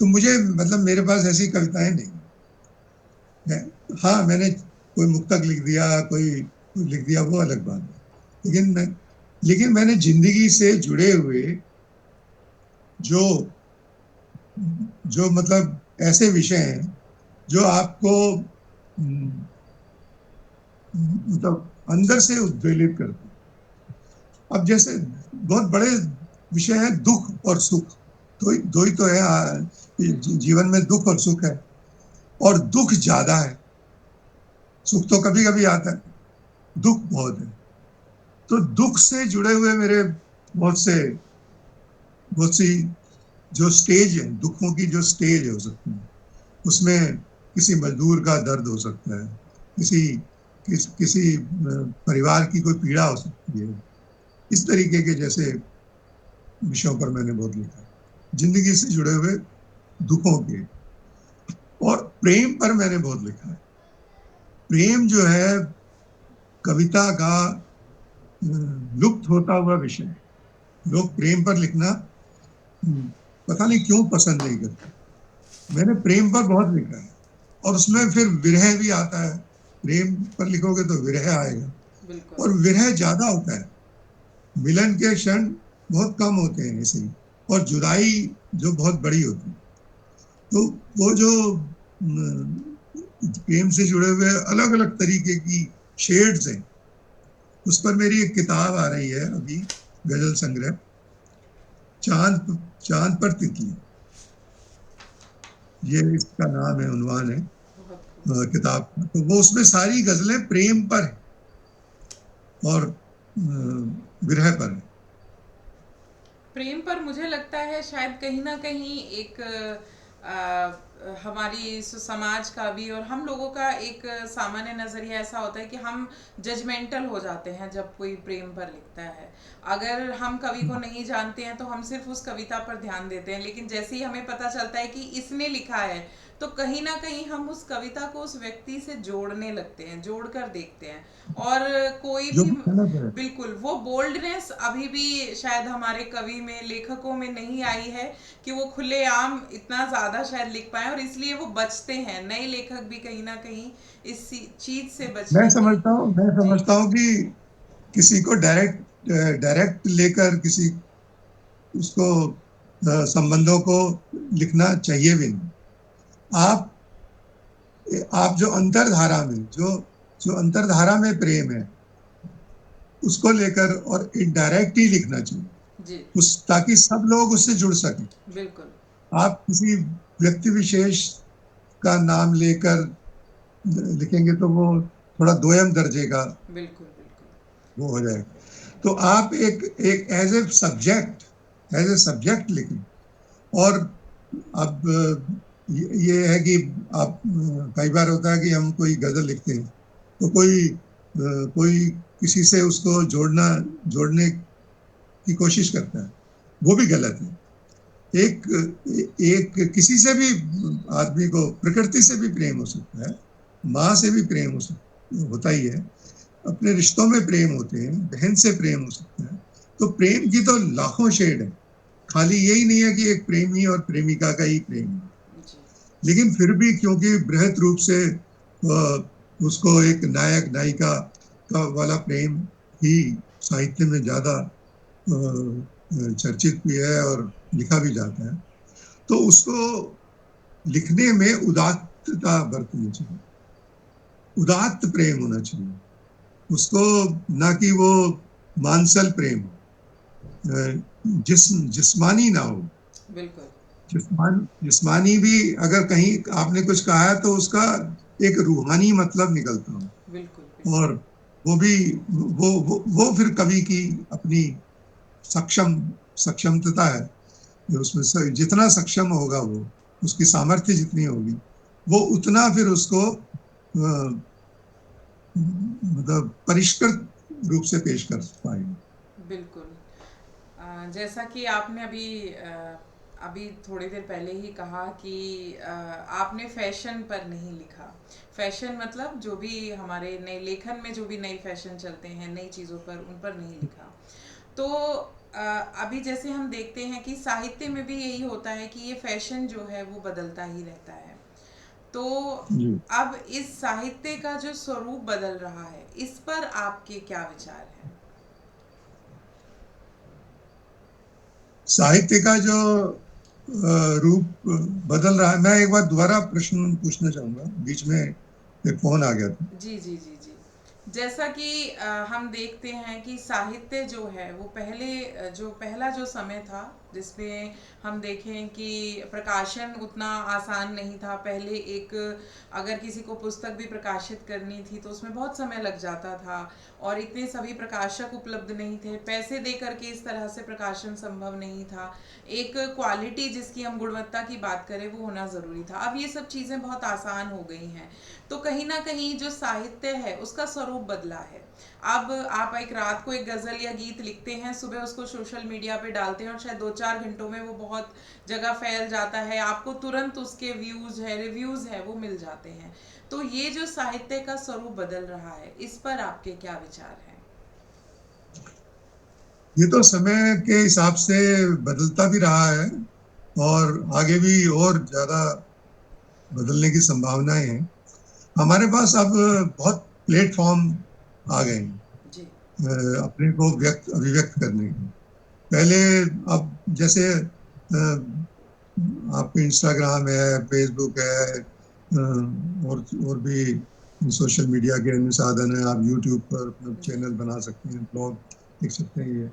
तो मुझे मतलब मेरे पास ऐसी कविताएं नहीं है। हाँ, मैंने कोई मुक्तक लिख दिया, कोई लिख दिया, वो अलग बात है। लेकिन मैंने जिंदगी से जुड़े हुए जो जो मतलब ऐसे विषय हैं जो आपको मतलब अंदर से उद्वेलित करते हैं। अब जैसे बहुत बड़े विषय हैं दुख और सुख, दो ही तो है। बिल्कुल। जीवन में दुख और सुख है, और दुख ज्यादा है, सुख तो कभी कभी आता है, दुख बहुत है। तो दुख से जुड़े हुए मेरे बहुत सी जो स्टेज है, दुखों की जो स्टेज हो सकती है, उसमें किसी मजदूर का दर्द हो सकता है, किसी परिवार की कोई पीड़ा हो सकती है। इस तरीके के जैसे विषयों पर मैंने बहुत लिखा है, जिंदगी से जुड़े हुए दुखों के। और प्रेम पर मैंने बहुत लिखा है। प्रेम जो है कविता का लुप्त होता हुआ विषय है। लोग प्रेम पर लिखना पता नहीं क्यों पसंद नहीं करते। मैंने प्रेम पर बहुत लिखा है, और उसमें फिर विरह भी आता है। प्रेम पर लिखोगे तो विरह आएगा, बिल्कुल। और विरह ज्यादा होता है। मिलन के क्षण बहुत कम होते हैं ऐसे ही, और जुदाई जो बहुत बड़ी होती है। तो वो जो प्रेम से जुड़े हुए अलग अलग तरीके की शेड्स हैं, उस पर मेरी एक किताब आ रही है अभी, गजल संग्रह, चांद चांद पर तितली, ये इसका नाम है, उन्वान है बहुत खूब। किताब का। तो वो उसमें सारी गजलें प्रेम पर है और विरह पर है। प्रेम पर मुझे लगता है शायद कहीं ना कहीं एक हमारी समाज का भी और हम लोगों का एक सामान्य नज़रिया ऐसा होता है कि हम जजमेंटल हो जाते हैं जब कोई प्रेम पर लिखता है। अगर हम कवि को नहीं जानते हैं तो हम सिर्फ उस कविता पर ध्यान देते हैं, लेकिन जैसे ही हमें पता चलता है कि इसने लिखा है तो कहीं ना कहीं हम उस कविता को उस व्यक्ति से जोड़ने लगते हैं, जोड़कर देखते हैं। और कोई जो भी, गलत है। बिल्कुल, वो बोल्डनेस अभी भी शायद हमारे कवि में, लेखकों में नहीं आई है कि वो खुलेआम इतना ज़्यादा शायद लिख पाए, और इसलिए वो बचते हैं। नए लेखक भी कहीं ना कहीं इस चीज़ से बचने की। मैं जी। समझता हूँ कि किसी को डायरेक्ट डायरेक्ट लेकर किसी उसको संबंधों को लिखना चाहिए भी नहीं। आप आप जो अंतरधारा में जो जो अंतरधारा में प्रेम है, उसको लेकर और इनडायरेक्ट ही लिखना चाहिए, जी। उस ताकि सब लोग उससे जुड़ सकें। बिल्कुल। आप किसी व्यक्ति विशेष का नाम लेकर लिखेंगे तो वो थोड़ा दोयम दर्जे का बिल्कुल। बिल्कुल। वो हो जाएगा। तो आप एक एक एज ए सब्जेक्ट लिखें। और अब ये है कि आप कई बार होता है कि हम कोई गजल लिखते हैं तो कोई किसी से उसको जोड़ने की कोशिश करता है, वो भी गलत है। एक एक किसी से भी आदमी को प्रकृति से भी प्रेम हो सकता है, माँ से भी प्रेम होता ही है, अपने रिश्तों में प्रेम होते हैं, बहन से प्रेम हो सकता है। तो प्रेम की तो लाखों शेड है, खाली यही नहीं है कि एक प्रेमी और प्रेमिका का ही प्रेम है। जी। लेकिन फिर भी क्योंकि बृहत रूप से उसको एक नायक नायिका का वाला प्रेम ही साहित्य में ज्यादा चर्चित भी है और लिखा भी जाता है, तो उसको लिखने में उदात्तता बरतनी चाहिए, उदात्त प्रेम होना चाहिए उसको, ना कि वो मानसल प्रेम हो, जिस्मानी ना हो। बिल्कुल। जिस्मानी भी अगर कहीं आपने कुछ कहा है तो उसका एक रूहानी मतलब निकलता हो। बिल्कुल। बिल्कुल। और वो भी वो फिर कवि की अपनी सक्षमता है, उसमें से जितना सक्षम होगा वो, उसकी सामर्थ्य जितनी होगी, वो उतना फिर उसको मतलब परिष्कृत रूप से पेश कर पाएंगे। बिल्कुल। जैसा कि आपने अभी थोड़ी देर पहले ही कहा कि आपने फैशन पर नहीं लिखा। फैशन मतलब जो भी हमारे नए लेखन में जो भी नए फैशन चलते हैं, नई चीज़ों पर, उन पर नहीं लिखा। तो अभी जैसे हम देखते हैं कि साहित्य में भी यही होता है कि ये फैशन जो है वो बदलता ही रहता है। तो जी, अब इस साहित्य का जो स्वरूप बदल रहा है, इस पर आपके क्या विचार हैं? साहित्य का जो रूप बदल रहा है, मैं एक बार दोबारा प्रश्न पूछना चाहूंगा, बीच में एक फोन आ गया था। जी, जी, जी, जी। जैसा कि हम देखते हैं कि साहित्य जो है वो पहले जो पहला जो समय था जिसमें हम देखें कि प्रकाशन उतना आसान नहीं था। पहले एक अगर किसी को पुस्तक भी प्रकाशित करनी थी तो उसमें बहुत समय लग जाता था, और इतने सभी प्रकाशक उपलब्ध नहीं थे। पैसे दे करके इस तरह से प्रकाशन संभव नहीं था। एक क्वालिटी जिसकी हम गुणवत्ता की बात करें वो होना ज़रूरी था। अब ये सब चीज़ें बहुत आसान हो गई हैं, तो कहीं ना कहीं जो साहित्य है उसका स्वरूप बदला है। अब आप एक रात को एक गज़ल या गीत लिखते हैं, सुबह उसको सोशल मीडिया पे डालते हैं और शायद 2-4 घंटों में वो बहुत जगह फैल जाता है, आपको तुरंत उसके व्यूज़ है, रिव्यूज़ है, वो मिल जाते हैं। तो ये जो साहित्य का स्वरूप बदल रहा है, इस पर आपके क्या विचार हैं? ये तो समय के हिसाब से बदलता भी रहा है और आगे भी और ज्यादा बदलने की संभावनाएं हैं। हमारे पास अब बहुत प्लेटफॉर्म आ गए हैं जी। अपने को अभिव्यक्त करने के। पहले अब जैसे आपके इंस्टाग्राम है, फेसबुक है, और भी सोशल मीडिया के अन्य साधन है। आप यूट्यूब पर अपना जी। चैनल बना सकते हैं, ब्लॉग लिख सकते हैं। ये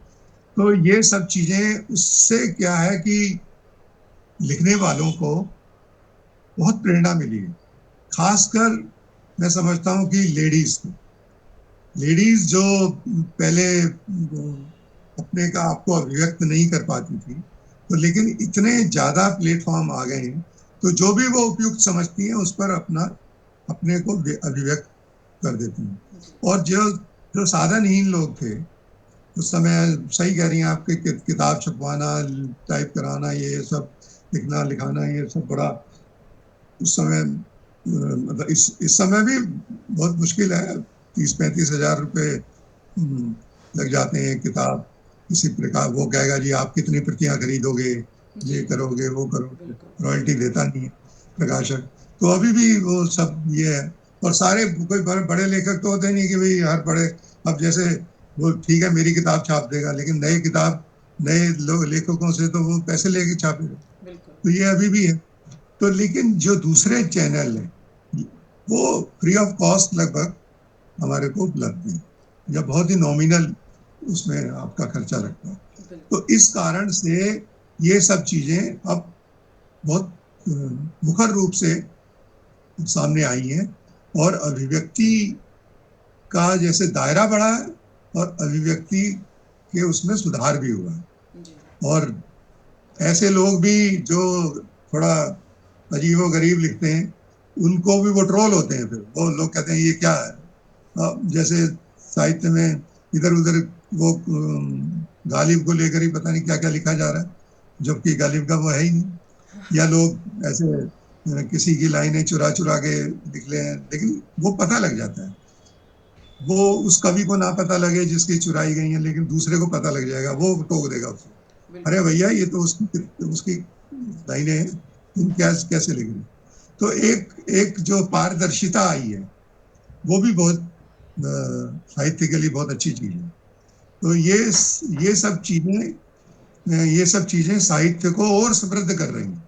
तो ये सब चीजें, उससे क्या है कि लिखने वालों को बहुत प्रेरणा मिली है। खासकर मैं समझता हूँ कि लेडीज जो पहले अपने का आपको अभिव्यक्त नहीं कर पाती थी, तो लेकिन इतने ज्यादा प्लेटफॉर्म आ गए हैं, तो जो भी वो उपयुक्त समझती हैं उस पर अपना अपने को अभिव्यक्त कर देती हैं। जी। और जो जो साधनहीन लोग थे उस समय, सही कह रही हैं आपके, किताब छपवाना, टाइप कराना, ये सब लिखना लिखाना, ये सब बड़ा उस समय, मतलब इस समय भी बहुत मुश्किल है। 30-35 हज़ार रुपए लग जाते हैं किताब किसी प्रकार। वो कहेगा जी आप कितनी प्रतियां खरीदोगे, जी। ये करोगे वो करोगे, बिल्कुल। रॉयल्टी देता नहीं है प्रकाशक। तो अभी भी वो सब ये है। और सारे कोई बड़े लेखक तो होते नहीं कि भाई हर बड़े, अब जैसे वो ठीक है मेरी किताब छाप देगा, लेकिन नई किताब नए लोग लेखकों से तो वो पैसे लेके छापेगा। बिल्कुल। तो ये अभी भी है। तो लेकिन जो दूसरे चैनल हैं वो फ्री ऑफ कॉस्ट लगभग हमारे को उपलब्ध है, या बहुत ही नॉमिनल उसमें आपका खर्चा लगता है। बिल्कुल। तो इस कारण से ये सब चीजें अब बहुत मुखर रूप से सामने आई हैं, और अभिव्यक्ति का जैसे दायरा बढ़ा है और अभिव्यक्ति के उसमें सुधार भी हुआ है। जी। और ऐसे लोग भी जो थोड़ा अजीबो गरीब लिखते हैं, उनको भी वो ट्रोल होते हैं। फिर वो लोग कहते हैं ये क्या है। जैसे साहित्य में इधर उधर वो गालिब को लेकर ही पता नहीं क्या क्या लिखा जा रहा है, जबकि गालिब का वो है ही नहीं। या लोग ऐसे किसी की लाइनें चुरा चुरा के लिख ले हैं, लेकिन वो पता लग जाता है। वो उस कवि को ना पता लगे जिसकी चुराई गई है, लेकिन दूसरे को पता लग जाएगा, वो टोक देगा उसे। अरे बिल्कुल। भैया ये तो उसकी उसकी लाइनें हैं, तुम क्या कैसे लिख रहे हो। तो एक एक जो पारदर्शिता आई है, वो भी बहुत साहित्य के लिए बहुत अच्छी चीज है। तो ये सब चीजें साहित्य को और समृद्ध कर रही हैं,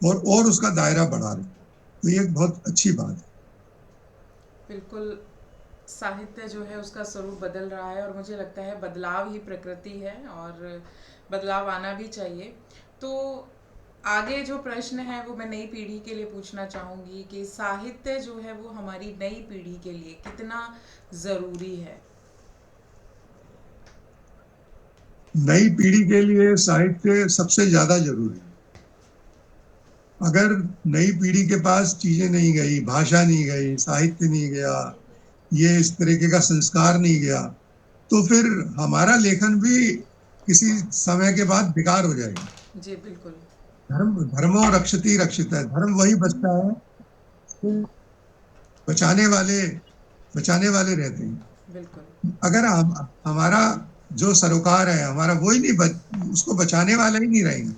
और उसका दायरा बढ़ा रही हैं। तो ये एक बहुत अच्छी बात है। बिल्कुल। साहित्य जो है उसका स्वरूप बदल रहा है, और मुझे लगता है बदलाव ही प्रकृति है और बदलाव आना भी चाहिए। तो आगे जो प्रश्न है वो मैं नई पीढ़ी के लिए पूछना चाहूँगी कि साहित्य जो है वो हमारी नई पीढ़ी के लिए कितना ज़रूरी है? नई पीढ़ी के लिए साहित्य सबसे ज्यादा जरूरी है। अगर नई पीढ़ी के पास चीजें नहीं गई, भाषा नहीं गई, साहित्य नहीं गया, ये इस तरीके का संस्कार नहीं गया, तो फिर हमारा लेखन भी किसी समय के बाद बेकार हो जाएगा। जी। बिल्कुल। धर्म धर्मो रक्षति रक्षित है, धर्म वही बचता है, बचाने वाले बचाने वाले रहते हैं। बिल्कुल। अगर हमारा जो सरोकार है हमारा वही नहीं उसको बचाने वाले ही नहीं रहेंगे,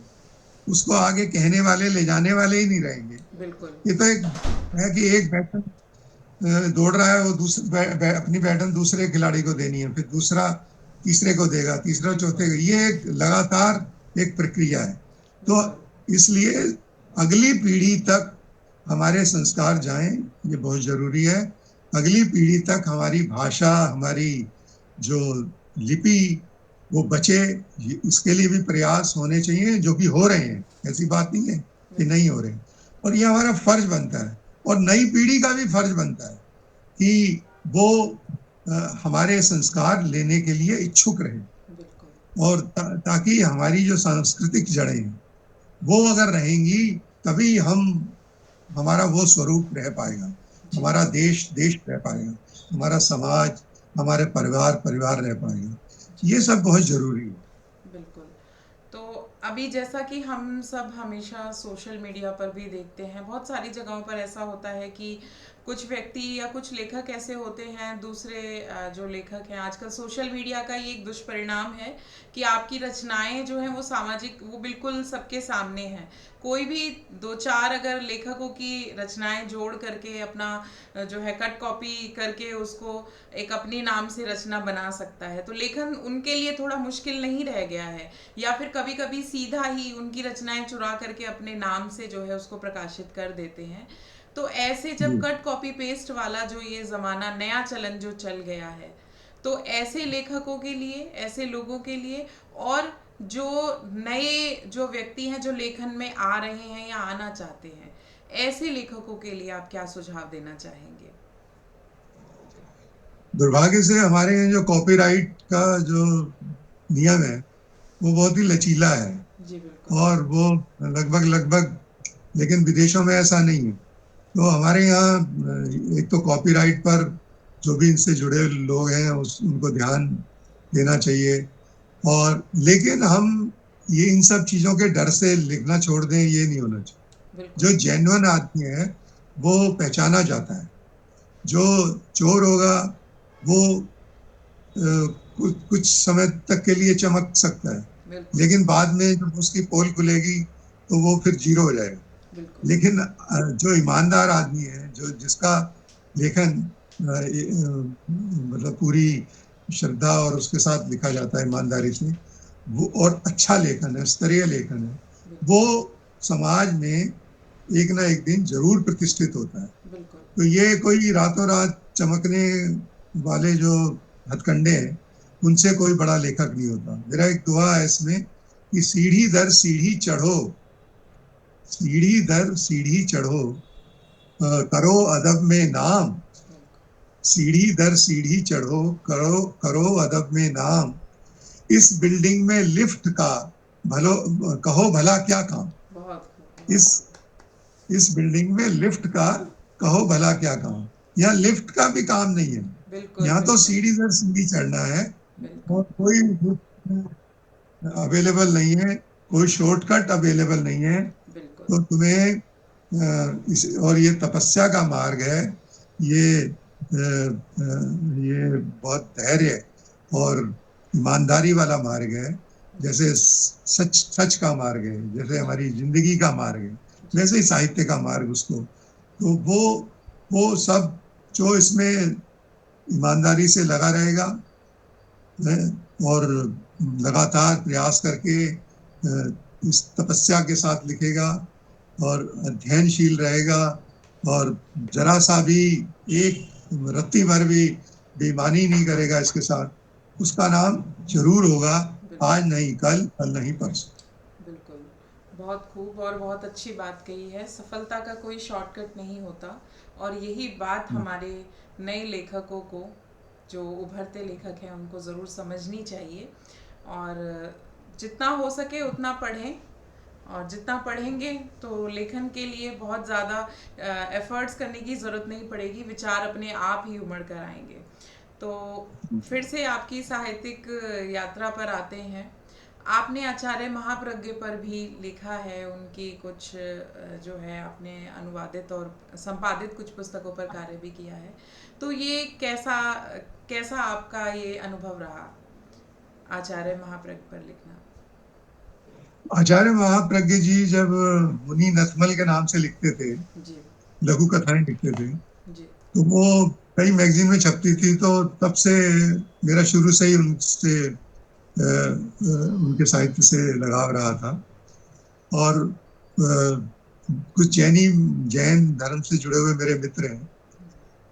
उसको आगे कहने वाले ले जाने वाले ही नहीं रहेंगे। बिल्कुल। ये तो एक है कि एक बैटन दौड़ रहा है, वो अपनी बैटन दूसरे खिलाड़ी को देनी है, फिर दूसरा तीसरे को देगा, तीसरा चौथे को। ये एक लगातार एक प्रक्रिया है। तो बिल्कुल। इसलिए अगली पीढ़ी तक हमारे संस्कार जाएं, ये बहुत जरूरी है। अगली पीढ़ी तक हमारी भाषा, हमारी जो लिपि वो बचे, इसके लिए भी प्रयास होने चाहिए, जो कि हो रहे हैं। ऐसी बात नहीं है कि नहीं हो रहे, और ये हमारा फर्ज बनता है, और नई पीढ़ी का भी फर्ज बनता है कि वो हमारे संस्कार लेने के लिए इच्छुक रहे, और ताकि हमारी जो सांस्कृतिक जड़ें हैं वो अगर रहेंगी, तभी हमारा वो स्वरूप रह पाएगा, हमारा देश देश रह पाएगा, हमारा समाज, हमारे परिवार रह पाएगा। ये सब बहुत जरूरी है। बिल्कुल। तो अभी जैसा कि हम सब हमेशा सोशल मीडिया पर भी देखते हैं, बहुत सारी जगहों पर ऐसा होता है कि कुछ व्यक्ति या कुछ लेखक ऐसे होते हैं, दूसरे जो लेखक हैं, आजकल सोशल मीडिया का ये एक दुष्परिणाम है कि आपकी रचनाएं जो हैं वो सामाजिक, वो बिल्कुल सबके सामने हैं। कोई भी दो चार अगर लेखकों की रचनाएं जोड़ करके अपना जो है कट कॉपी करके उसको एक अपने नाम से रचना बना सकता है, तो लेखन उनके लिए थोड़ा मुश्किल नहीं रह गया है। या फिर कभी कभी सीधा ही उनकी रचनाएं चुरा करके अपने नाम से जो है उसको प्रकाशित कर देते हैं। तो ऐसे जब कट कॉपी पेस्ट वाला जो ये ज़माना, नया चलन जो चल गया है, तो ऐसे लेखकों के लिए, ऐसे लोगों के लिए, और जो नए जो व्यक्ति हैं जो लेखन में आ रहे हैं या आना चाहते हैं, ऐसे लेखकों के लिए आप क्या सुझाव देना चाहेंगे? दुर्भाग्य से हमारे यहाँ जो कॉपीराइट का जो नियम है वो बहुत ही लचीला है। जी बिल्कुल। और वो लगभग, लेकिन विदेशों में ऐसा नहीं है। तो हमारे यहाँ एक तो कॉपीराइट पर जो भी इनसे जुड़े लोग हैं उनको ध्यान देना चाहिए, और लेकिन हम ये इन सब चीजों के डर से लिखना छोड़ दें, ये नहीं होना चाहिए। जो जेन्युइन आदमी है वो पहचाना जाता है। जो चोर होगा वो कुछ समय तक के लिए चमक सकता है, लेकिन बाद में जब उसकी पोल खुलेगी तो वो फिर जीरो हो जाएगा। लेकिन जो ईमानदार आदमी है, जो जिसका लेखन मतलब पूरी श्रद्धा और उसके साथ लिखा जाता है ईमानदारी से, वो और अच्छा लेखन है, स्तरीय लेखन है, वो समाज में एक ना एक दिन जरूर प्रतिष्ठित होता है। तो ये कोई रातों रात चमकने वाले जो हथकंडे हैं, उनसे कोई बड़ा लेखक नहीं होता। मेरा एक दुआ है इसमें कि सीढ़ी दर सीढ़ी चढ़ो, सीढ़ी दर सीढ़ी चढ़ो, करो अदब में नाम, सीढ़ी दर सीढ़ी चढ़ो, करो करो अदब में नाम, इस बिल्डिंग में लिफ्ट का भलो कहो भला क्या काम, इस बिल्डिंग में लिफ्ट का कहो भला क्या काम। यहाँ लिफ्ट का भी काम नहीं है, यहाँ तो सीढ़ी दर सीढ़ी चढ़ना है, और कोई अवेलेबल नहीं है, कोई शॉर्टकट अवेलेबल नहीं है। तो तुम्हें और ये तपस्या का मार्ग है, ये बहुत धैर्य और ईमानदारी वाला मार्ग है। जैसे सच का मार्ग है, जैसे हमारी जिंदगी का मार्ग है, वैसे ही साहित्य का मार्ग उसको। तो वो सब जो इसमें ईमानदारी से लगा रहेगा और लगातार प्रयास करके इस तपस्या के साथ लिखेगा और अध्ययनशील रहेगा, और जरा सा भी एक रत्ती भर भी बेईमानी नहीं करेगा इसके साथ, उसका नाम जरूर होगा, आज नहीं कल, कल नहीं परसों। बिल्कुल, बहुत खूब और बहुत अच्छी बात कही है। सफलता का कोई शॉर्टकट नहीं होता, और यही बात हमारे नए लेखकों को, जो उभरते लेखक हैं, उनको ज़रूर समझनी चाहिए। और जितना हो सके उतना पढ़ें, और जितना पढ़ेंगे तो लेखन के लिए बहुत ज़्यादा एफर्ट्स करने की ज़रूरत नहीं पड़ेगी, विचार अपने आप ही उमड़ कर आएंगे। तो फिर से आपकी साहित्यिक यात्रा पर आते हैं। आपने आचार्य महाप्रज्ञ पर भी लिखा है, उनकी कुछ जो है आपने अनुवादित और संपादित कुछ पुस्तकों पर कार्य भी किया है। तो ये कैसा आपका ये अनुभव रहा, आचार्य महाप्रज्ञ पर लिखना? आचार्य महाप्रज्ञ जी जब मुनि नथमल के नाम से लिखते थे, लघु कथाएं लिखते थे, तो वो कई मैगजीन में छपती थी। तो तब से मेरा शुरू से ही उनसे उनके साहित्य से लगाव रहा था। और कुछ जैन धर्म से जुड़े हुए मेरे मित्र हैं,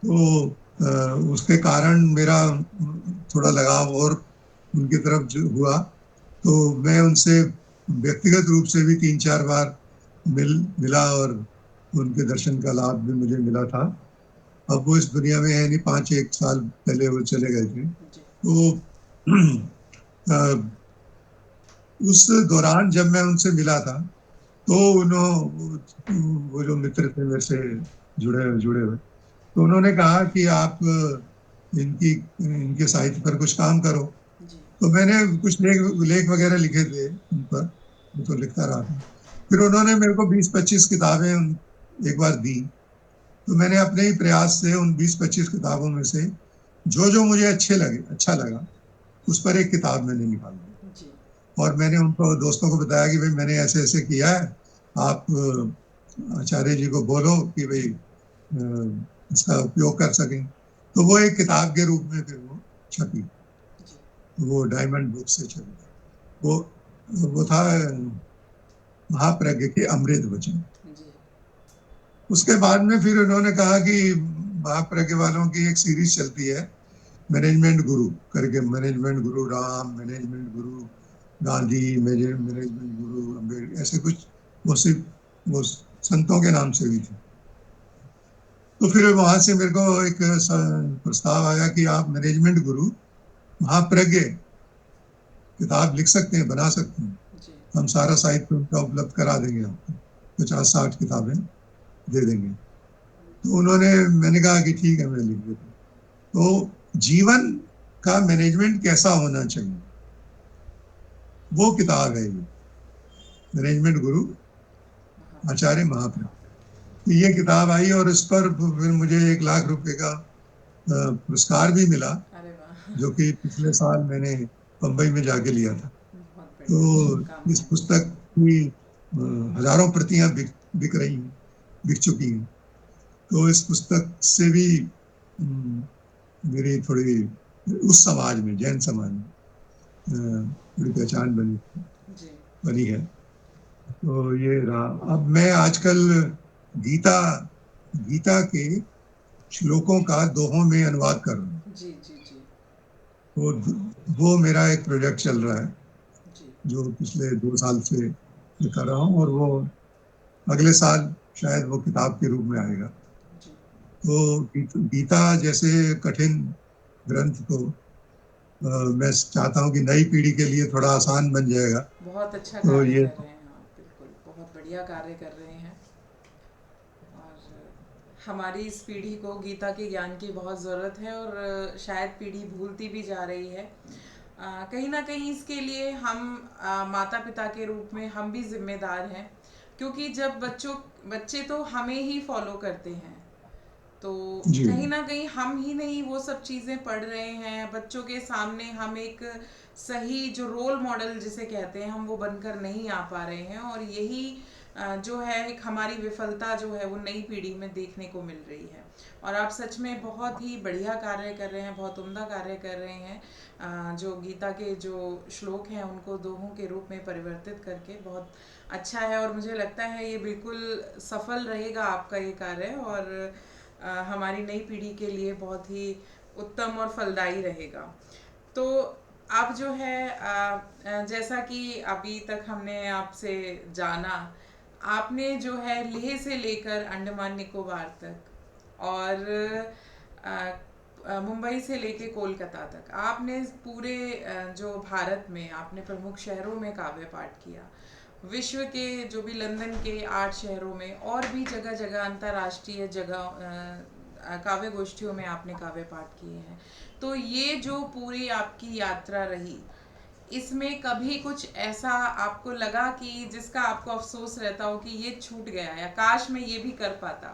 तो उसके कारण मेरा थोड़ा लगाव और उनकी तरफ जो हुआ, तो मैं उनसे व्यक्तिगत रूप से भी 3-4 बार मिला और उनके दर्शन का लाभ भी मुझे मिला था। अब वो इस दुनिया में है नहीं, 5-1 साल पहले वो चले गए थे। जी तो उस दौरान जब मैं उनसे मिला था, तो वो जो मित्र थे मेरे से जुड़े जुड़े हुए, तो उन्होंने कहा कि आप इनकी इनके साहित्य पर कुछ काम करो। जी तो मैंने कुछ लेख लेख वगैरह लिखे थे उन पर, मैं तो लिखता रहा था। फिर उन्होंने मेरे को 20-25 किताबें एक बार दी। तो मैंने अपने ही प्रयास से उन 20-25 किताबों में से जो जो मुझे अच्छा लगा, उस पर एक किताब मैंने निकाल दी। जी और मैंने उनको दोस्तों को बताया कि भाई मैंने ऐसे ऐसे किया है, आप आचार्य जी को बोलो कि भाई इसका उपयोग कर सकें। तो वो एक किताब के रूप में फिर वो छपी, जी वो डायमंड बुक से छपी। वो वो था महाप्रज्ञ के अमृत वचन। जी उसके बाद में फिर उन्होंने कहा कि महाप्रज्ञ वालों की एक सीरीज चलती है, मैनेजमेंट गुरु करके, मैनेजमेंट गुरु राम, मैनेजमेंट गुरु गांधी, मैनेजमेंट गुरु अम्बेडकर, ऐसे कुछ वो सिर्फ वो संतों के नाम से हुई थी। तो फिर वहां से मेरे को एक प्रस्ताव आया कि आप मैनेजमेंट गुरु महाप्रज्ञ किताब लिख सकते हैं, बना सकते हैं, जी हम सारा साहित्य उनका उपलब्ध करा देंगे आपको, 50-60 किताबें दे देंगे। तो उन्होंने, मैंने कहा कि ठीक है मैं लिख देता हूँ। तो जीवन का मैनेजमेंट कैसा होना चाहिए, वो किताब है ये, मैनेजमेंट गुरु आचार्य महाप्रज्ञ। तो ये किताब आई और इस पर फिर मुझे 1 लाख रुपए का पुरस्कार भी मिला, अरे वाह जो कि पिछले साल मैंने बम्बई में जाके लिया था। बहुत तो बढ़िया इस शुभकामनाएं पुस्तक की हजारों प्रतियां बिक रही हैं, बिक चुकी हैं। तो इस पुस्तक से भी मेरी थोड़ी उस समाज में, जैन समाज में थोड़ी पहचान जी बनी है। तो ये रहा। अब मैं आजकल गीता गीता के श्लोकों का दोहों में अनुवाद कर रहा हूँ। जी जी जी वो वो मेरा एक प्रोजेक्ट चल रहा है, जी जो पिछले 2 साल से मैं कर रहा हूँ, और वो अगले साल शायद वो किताब के रूप में आएगा। जी तो गीता जैसे कठिन ग्रंथ को मैं चाहता हूँ कि नई पीढ़ी के लिए थोड़ा आसान बन जाएगा। बहुत अच्छा तो कार्य ये कर रहे हैं आप, बिल्कुल बहुत बढ़िया कार्य कर रहे हैं। और हमारी इस पीढ़ी को गीता के ज्ञान की बहुत ज़रूरत है, और शायद पीढ़ी भूलती भी जा रही है। कहीं ना कहीं इसके लिए हम माता पिता के रूप में हम भी जिम्मेदार हैं, क्योंकि जब बच्चे तो हमें ही फॉलो करते हैं, तो जी कहीं ना कहीं हम ही नहीं वो सब चीज़ें पढ़ रहे हैं बच्चों के सामने, हम एक सही जो रोल मॉडल जिसे कहते हैं हम वो बनकर नहीं आ पा रहे हैं, और यही जो है एक हमारी विफलता जो है वो नई पीढ़ी में देखने को मिल रही है। और आप सच में बहुत ही बढ़िया कार्य कर रहे हैं, बहुत उम्दा कार्य कर रहे हैं। जो गीता के जो श्लोक हैं उनको दोहों के रूप में परिवर्तित करके बहुत अच्छा है, और मुझे लगता है ये बिल्कुल सफल रहेगा आपका ये कार्य, और हमारी नई पीढ़ी के लिए बहुत ही उत्तम और फलदायी रहेगा। तो आप जो है जैसा कि अभी तक हमने आपसे जाना, आपने जो है लेह से लेकर अंडमान निकोबार तक, और मुंबई से लेकर कोलकाता तक आपने पूरे जो भारत में आपने प्रमुख शहरों में काव्य पाठ किया, विश्व के जो भी लंदन के 8 शहरों में और भी जगह जगह अंतर्राष्ट्रीय जगह काव्य गोष्ठियों में आपने काव्य पाठ किए हैं। तो ये जो पूरी आपकी यात्रा रही, इसमें कभी कुछ ऐसा आपको लगा कि जिसका आपको अफसोस रहता हो कि ये छूट गया या काश मैं ये भी कर पाता?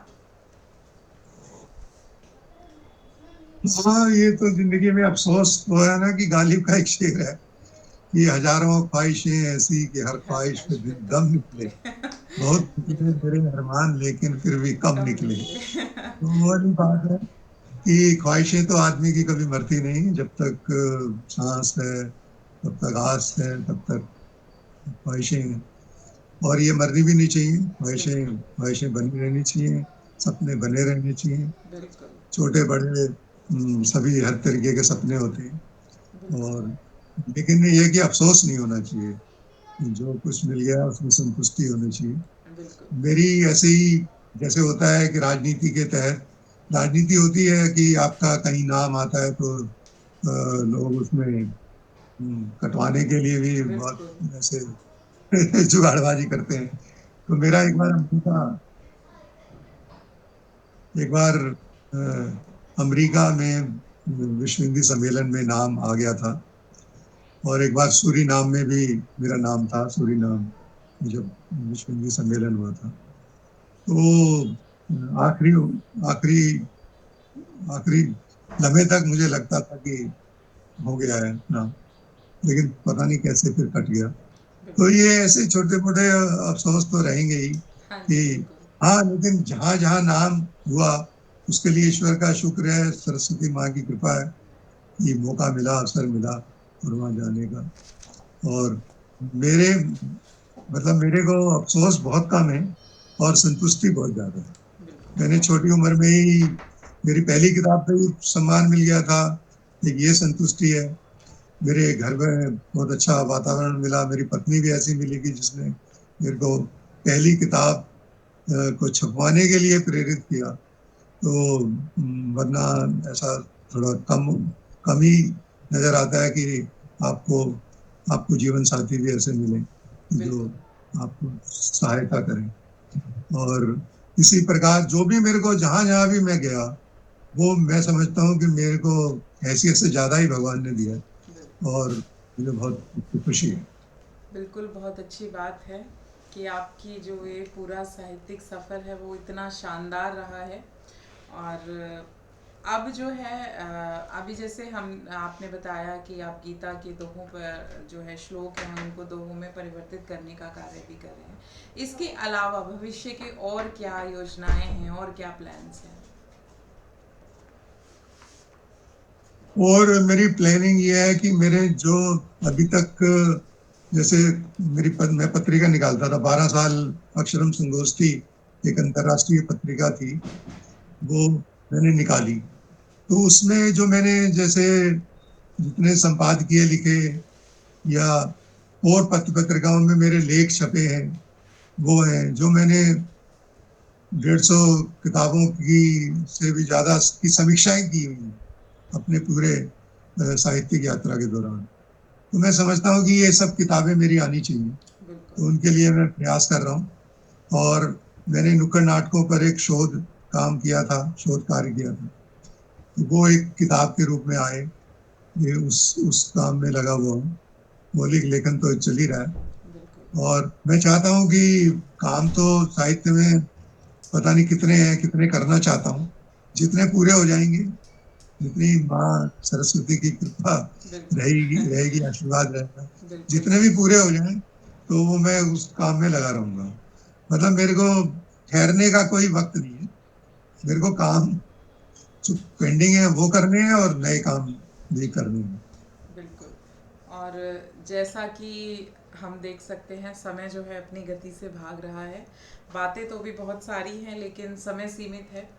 हाँ, ये तो जिंदगी में अफसोस तो है ना, कि गालिब का एक शेर है कि हजारों ख्वाहिशें ऐसी कि हर कि हर ख्वाहिश पे ख्वाहिश पे दम दम निकले, निकले बहुत निकले मेरे अरमान लेकिन फिर भी कम कम निकले। निकले तो वो वाली बात है कि ख्वाहिशें तो आदमी की कभी मरती नहीं, जब तक सांस है तब तक आस है, तब तक ख्वाहिशें हैं। और ये मरनी भी नहीं चाहिए, ख्वाहिशें बिल्कुल ख्वाहिशें बनी रहनी चाहिए, सपने बने रहने चाहिए, बिल्कुल छोटे बड़े सभी हर तरीके के सपने होते हैं, बिल्कुल। और लेकिन ये है कि अफसोस नहीं होना चाहिए, जो कुछ मिल गया उसमें संतुष्टि होनी चाहिए। बिल्कुल। मेरी ऐसे ही, जैसे होता है कि राजनीति के तहत राजनीति होती है कि आपका कहीं नाम आता है तो लोग उसमें कटवाने के लिए भी बहुत बिल्कुल। ऐसे जुगाड़बाजी करते हैं। तो मेरा एक बार अमेरिका में विश्व हिंदी सम्मेलन में नाम आ गया था, और एक बार सूरीनाम में भी मेरा नाम था, सूरीनाम, जब विश्व हिंदी सम्मेलन हुआ था। तो आखिरी आखिरी आखिरी लम्हे तक मुझे लगता था कि हो गया है नाम, लेकिन पता नहीं कैसे फिर कट गया। तो बिल्कुल। ये ऐसे छोटे मोटे अफसोस तो रहेंगे ही हाँ कि, जी, बिल्कुल। हाँ, लेकिन जहां जहां नाम हुआ उसके लिए ईश्वर का शुक्र है, सरस्वती माँ की कृपा है कि मौका मिला, अवसर मिला और वहां जाने का। और मेरे मतलब मेरे को अफसोस बहुत कम है और संतुष्टि बहुत ज्यादा है। बिल्कुल। मैंने छोटी उम्र में ही मेरी पहली किताब पे ही सम्मान मिल गया था, एक ये संतुष्टि है। मेरे घर में बहुत अच्छा वातावरण मिला, मेरी पत्नी भी ऐसी मिली कि जिसने मेरे को पहली किताब को छपवाने के लिए प्रेरित किया। तो वरना ऐसा थोड़ा कम कम ही नजर आता है कि आपको आपको जीवन साथी भी ऐसे मिले जो बिल्कुल। आपको सहायता करें। और इसी प्रकार जो भी मेरे को जहां जहां भी मैं गया, वो मैं समझता हूँ कि मेरे को हैसियत से ज्यादा ही भगवान ने दिया है, बिल्कुल। और मुझे बहुत खुशी है। बिल्कुल, बहुत अच्छी बात है कि आपकी जो ये पूरा साहित्यिक सफ़र है वो इतना शानदार रहा है। और अब जो है अभी जैसे हम आपने बताया कि आप गीता के दोहों पर जो है श्लोक हैं उनको दोहों में परिवर्तित करने का कार्य भी कर रहे हैं। इसके अलावा भविष्य के और क्या योजनाएं हैं और क्या प्लान्स हैं? और मेरी प्लानिंग ये है कि मेरे जो अभी तक, जैसे मैं पत्रिका निकालता था 12 साल, अक्षरम संगोष्ठी एक अंतर्राष्ट्रीय पत्रिका थी, वो मैंने निकाली। तो उसमें जो मैंने जैसे जितने संपादकीय लिखे या और पत्र पत्रिकाओं में मेरे लेख छपे हैं, वो हैं जो मैंने 150 किताबों की से भी ज्यादा की समीक्षाएं की हुई हैं अपने पूरे साहित्यिक यात्रा के दौरान। तो मैं समझता हूँ कि ये सब किताबें मेरी आनी चाहिए, बिल्कुल। तो उनके लिए मैं प्रयास कर रहा हूँ। और मैंने नुक्कड़ नाटकों पर एक शोध काम किया था, शोध कार्य किया था, तो वो एक किताब के रूप में आए, ये उस काम में लगा हुआ हूँ। मौलिक लेखन तो चल ही रहा है, बिल्कुल। और मैं चाहता हूँ कि काम तो साहित्य में पता नहीं कितने हैं, कितने करना चाहता हूँ। जितने पूरे हो जाएंगे, जितनी माँ सरस्वती की कृपा रहेगी बिल्कुल। रहेगी आशीर्वाद रहेगा, बिल्कुल। जितने भी पूरे हो जाएं तो वो मैं उस काम में लगा रहूंगा। मतलब मेरे को ठहरने का कोई वक्त नहीं है, मेरे को काम जो पेंडिंग है वो करने हैं और नए काम भी करने हैं। बिल्कुल। और जैसा कि हम देख सकते हैं समय जो है अपनी गति से भाग रहा है। बातें तो भी बहुत सारी हैं लेकिन समय सीमित है।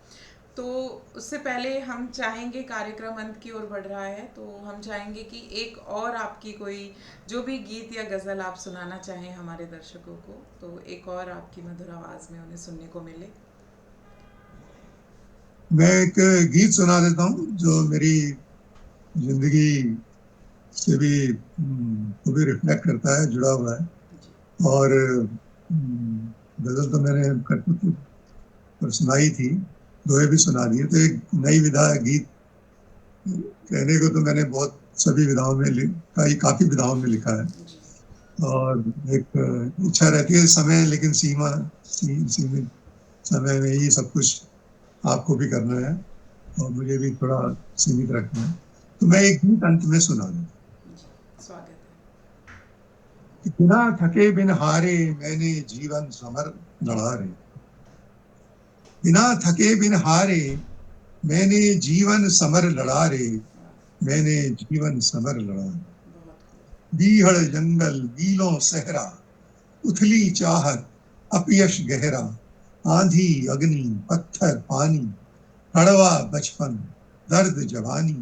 तो उससे पहले हम चाहेंगे, कार्यक्रम अंत की ओर बढ़ रहा है, तो हम चाहेंगे कि एक और आपकी कोई जो भी गीत या गज़ल आप सुनाना चाहें हमारे दर्शकों को, तो एक और आपकी मधुर आवाज़ में उन्हें सुनने को मिले। मैं एक गीत सुना देता हूँ जो मेरी जिंदगी से भी को भी रिफ्लेक्ट करता है, जुड़ा हुआ है। जी। और गजल तो मैंने कठपुतली पर सुनाई थी, दोहे भी सुना दिए। तो एक नई विधा गीत कहने को तो मैंने बहुत सभी विधाओं में काफी विधाओं में लिखा है। जी। और एक इच्छा रहती है समय, लेकिन सीमित समय में ही सब कुछ आपको भी करना है और मुझे भी थोड़ा सीमित रखना है। तो मैं एक गीत अंत में सुना दूं जी। स्वागत कि बिना थके बिन हारे मैंने जीवन समर लड़ा रे। बिना थके बिन हारे मैंने जीवन समर लड़ा रे। है। मैंने जीवन समर लड़ा रे। बहुत बीहड़ जंगल बीलों सहरा, उथली चाहत अपयश गहरा, आंधी अग्नि पत्थर पानी, कड़वा बचपन दर्द जवानी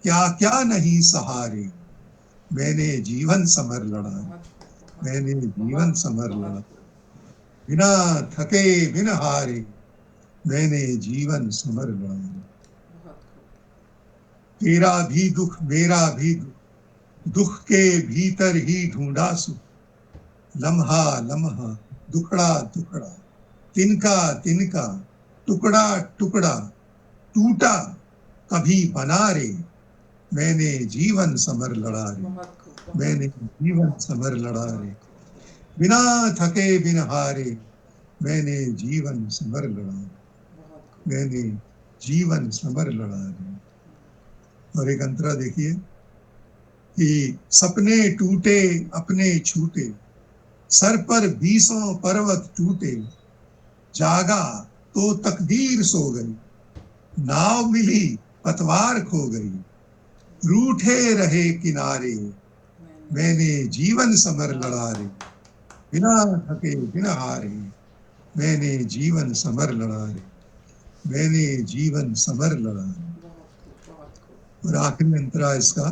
क्या क्या नहीं सहारे, मैंने जीवन समर लड़ा रे, बहुत मैंने बहुत जीवन बहुत समर लड़ा, बहुत बिना थके बिन हारे, मैंने जीवन समर लड़ा रे। बहुत तेरा भी दुख मेरा भी दुख, दुख के भीतर ही ढूंढा सुख, लम्हा लम्हा दुखड़ा दुखड़ा, तिनका तिनका टुकड़ा टुकड़ा, टूटा कभी बना रे, मैंने जीवन समर लड़ा रे, बहुत खूब मैंने जीवन समर लड़ा रे, बहुत खूब बिना थके बिन हारे, मैंने जीवन समर लड़ा रे, बहुत खूब। मैंने जीवन समर लड़ा रे। और एक अंतरा देखिए कि सपने टूटे अपने छूटे, सर पर बीसों पर्वत टूटे, जागा तो तकदीर सो गई, नाव मिली पतवार खो गई, रूठे रहे किनारे, मैंने जीवन समर लड़ा रे, बिना थके बिना हारे, मैंने जीवन समर लड़ा रे, मैंने जीवन समर लड़ा रे। बहुत खूब बहुत खूब। और आखिरी अंतरा इसका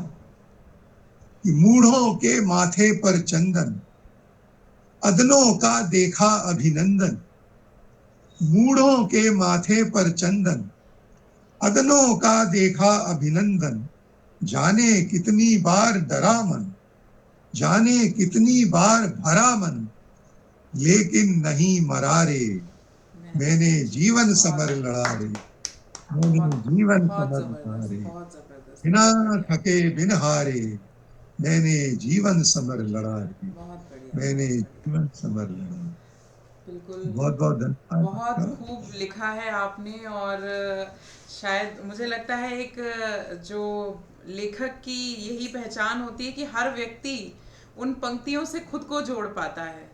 कि मूढ़ों के माथे पर चंदन, अदनों का देखा अभिनंदन, मूढ़ों के माथे पर चंदन, अदनों का देखा अभिनंदन, जाने कितनी बार डरा मन, जाने कितनी बार भरा मन, लेकिन नहीं मरा रे, मैंने जीवन समर लड़ा रे, मैंने बहुत जीवन बहुत समर लड़ा ज़बरदस्त रे, बहुत ज़बरदस्त बिना बहुत बढ़िया थके बिन हारे, मैंने जीवन समर लड़ा रे, बहुत बढ़िया मैंने बहुत बढ़िया। जीवन समर लड़ा। बिल्कुल बहुत बहुत धन्यवाद बहुत आपका। खूब लिखा है आपने। और शायद मुझे लगता है एक जो लेखक की यही पहचान होती है कि हर व्यक्ति उन पंक्तियों से खुद को जोड़ पाता है।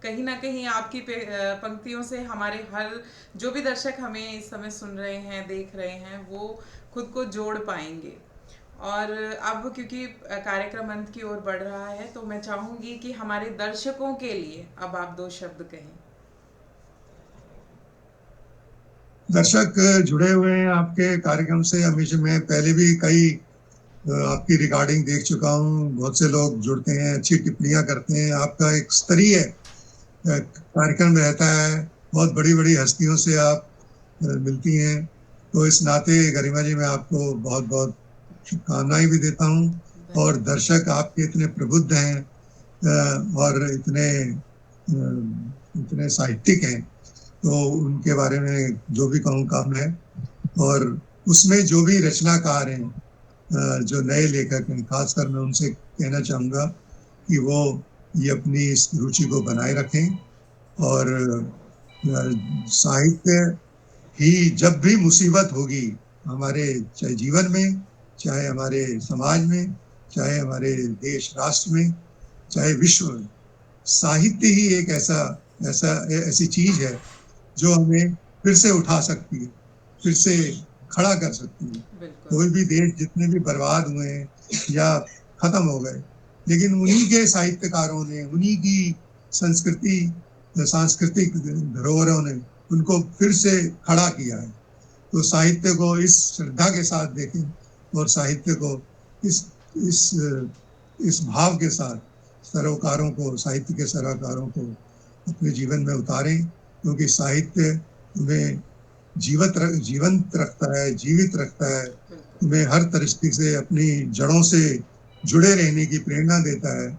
कहीं ना कहीं आपकी पंक्तियों से हमारे हर जो भी दर्शक हमें इस समय सुन रहे हैं देख रहे हैं वो खुद को जोड़ पाएंगे। और अब क्योंकि कार्यक्रम अंत की ओर बढ़ रहा है तो मैं चाहूंगी कि हमारे दर्शकों के लिए अब आप दो शब्द कहें। दर्शक जुड़े हुए हैं आपके कार्यक्रम से, हमेशा मैं पहले भी कई आपकी रिकॉर्डिंग देख चुका हूँ, बहुत से लोग जुड़ते हैं, अच्छी टिप्पणियां करते हैं, आपका एक स्तरीय कार्यक्रम रहता है, बहुत बड़ी बड़ी हस्तियों से आप मिलती हैं, तो इस नाते गरिमा जी मैं आपको बहुत बहुत शुभकामनाएं भी देता हूँ। और धन्यवाद। दर्शक आपके इतने प्रबुद्ध हैं और इतने इतने साहित्यिक हैं, तो उनके बारे में जो भी कहूँ कम है। और उसमें जो भी रचनाकार हैं, जो नए लेखक हैं, खासकर मैं उनसे कहना चाहूँगा कि वो ये अपनी इस रुचि को बनाए रखें। और साहित्य ही जब भी मुसीबत होगी हमारे, चाहे जीवन में, चाहे हमारे समाज में, चाहे हमारे देश राष्ट्र में, चाहे विश्व में, साहित्य ही एक ऐसा ऐसा ऐसी चीज है जो हमें फिर से उठा सकती है, फिर से खड़ा कर सकती है। बिल्कुल कोई भी देश जितने भी बर्बाद हुए हैं या खत्म हो गए, लेकिन उन्हीं के साहित्यकारों ने, उन्हीं की संस्कृति सांस्कृतिक धरोहरों ने उनको फिर से खड़ा किया है। तो साहित्य को इस श्रद्धा के साथ देखें और साहित्य को इस इस इस भाव के साथ सरोकारों को, साहित्य के सरोकारों को अपने जीवन में उतारें, क्योंकि साहित्य तुम्हें जीवंत रखता है, जीवित रखता है, बिल्कुल तुम्हें हर तरीके से अपनी जड़ों से जुड़े रहने की प्रेरणा देता है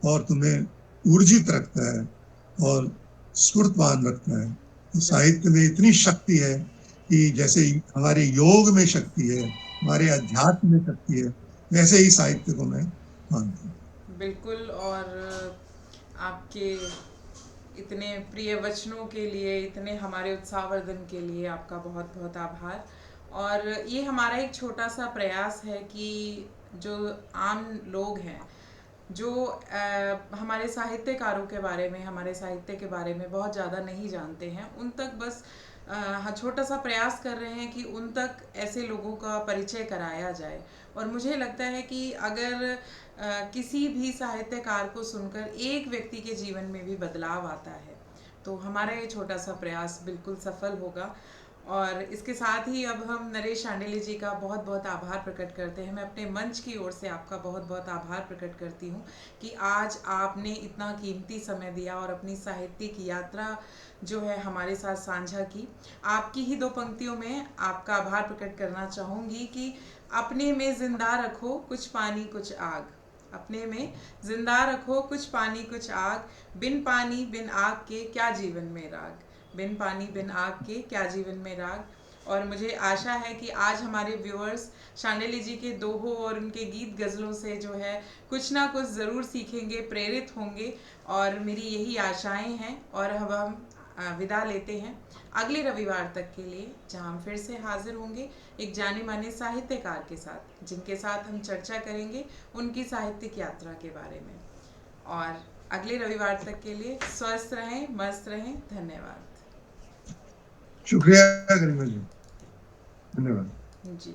और तुम्हें ऊर्जित रखता है और स्फूर्तवान रखता है। तो बिल्कुल साहित्य में इतनी शक्ति है कि जैसे हमारे योग में शक्ति है, हमारे अध्यात्म में शक्ति है, वैसे ही साहित्य को मैं मानता हूँ। बिल्कुल। और आपके इतने प्रिय वचनों के लिए, इतने हमारे उत्साहवर्धन के लिए आपका बहुत बहुत आभार। और ये हमारा एक छोटा सा प्रयास है कि जो आम लोग हैं जो हमारे साहित्यकारों के बारे में, हमारे साहित्य के बारे में बहुत ज़्यादा नहीं जानते हैं, उन तक बस छोटा सा प्रयास कर रहे हैं कि उन तक ऐसे लोगों का परिचय कराया जाए। और मुझे लगता है कि अगर किसी भी साहित्यकार को सुनकर एक व्यक्ति के जीवन में भी बदलाव आता है तो हमारा ये छोटा सा प्रयास बिल्कुल सफल होगा। और इसके साथ ही अब हम नरेश शांडिल्य जी का बहुत बहुत आभार प्रकट करते हैं। मैं अपने मंच की ओर से आपका बहुत बहुत आभार प्रकट करती हूँ कि आज आपने इतना कीमती समय दिया और अपनी साहित्यिक यात्रा जो है हमारे साथ साझा की। आपकी ही दो पंक्तियों में आपका आभार प्रकट करना चाहूँगी कि अपने में जिंदा रखो कुछ पानी कुछ आग, अपने में जिंदा रखो कुछ पानी कुछ आग, बिन पानी बिन आग के क्या जीवन में राग, बिन पानी बिन आग के क्या जीवन में राग। और मुझे आशा है कि आज हमारे व्यूअर्स शांडिल्य जी के दोहों और उनके गीत गज़लों से जो है कुछ ना कुछ ज़रूर सीखेंगे, प्रेरित होंगे, और मेरी यही आशाएं हैं। और अब हम विदा लेते हैं अगले रविवार तक के लिए, जहां हम फिर से हाजिर होंगे एक जाने माने साहित्यकार के साथ, जिनके साथ हम चर्चा करेंगे उनकी साहित्यिक यात्रा के बारे में। और अगले रविवार तक के लिए स्वस्थ रहें, मस्त रहें। धन्यवाद शुक्रिया गरिमा जी, धन्यवाद जी।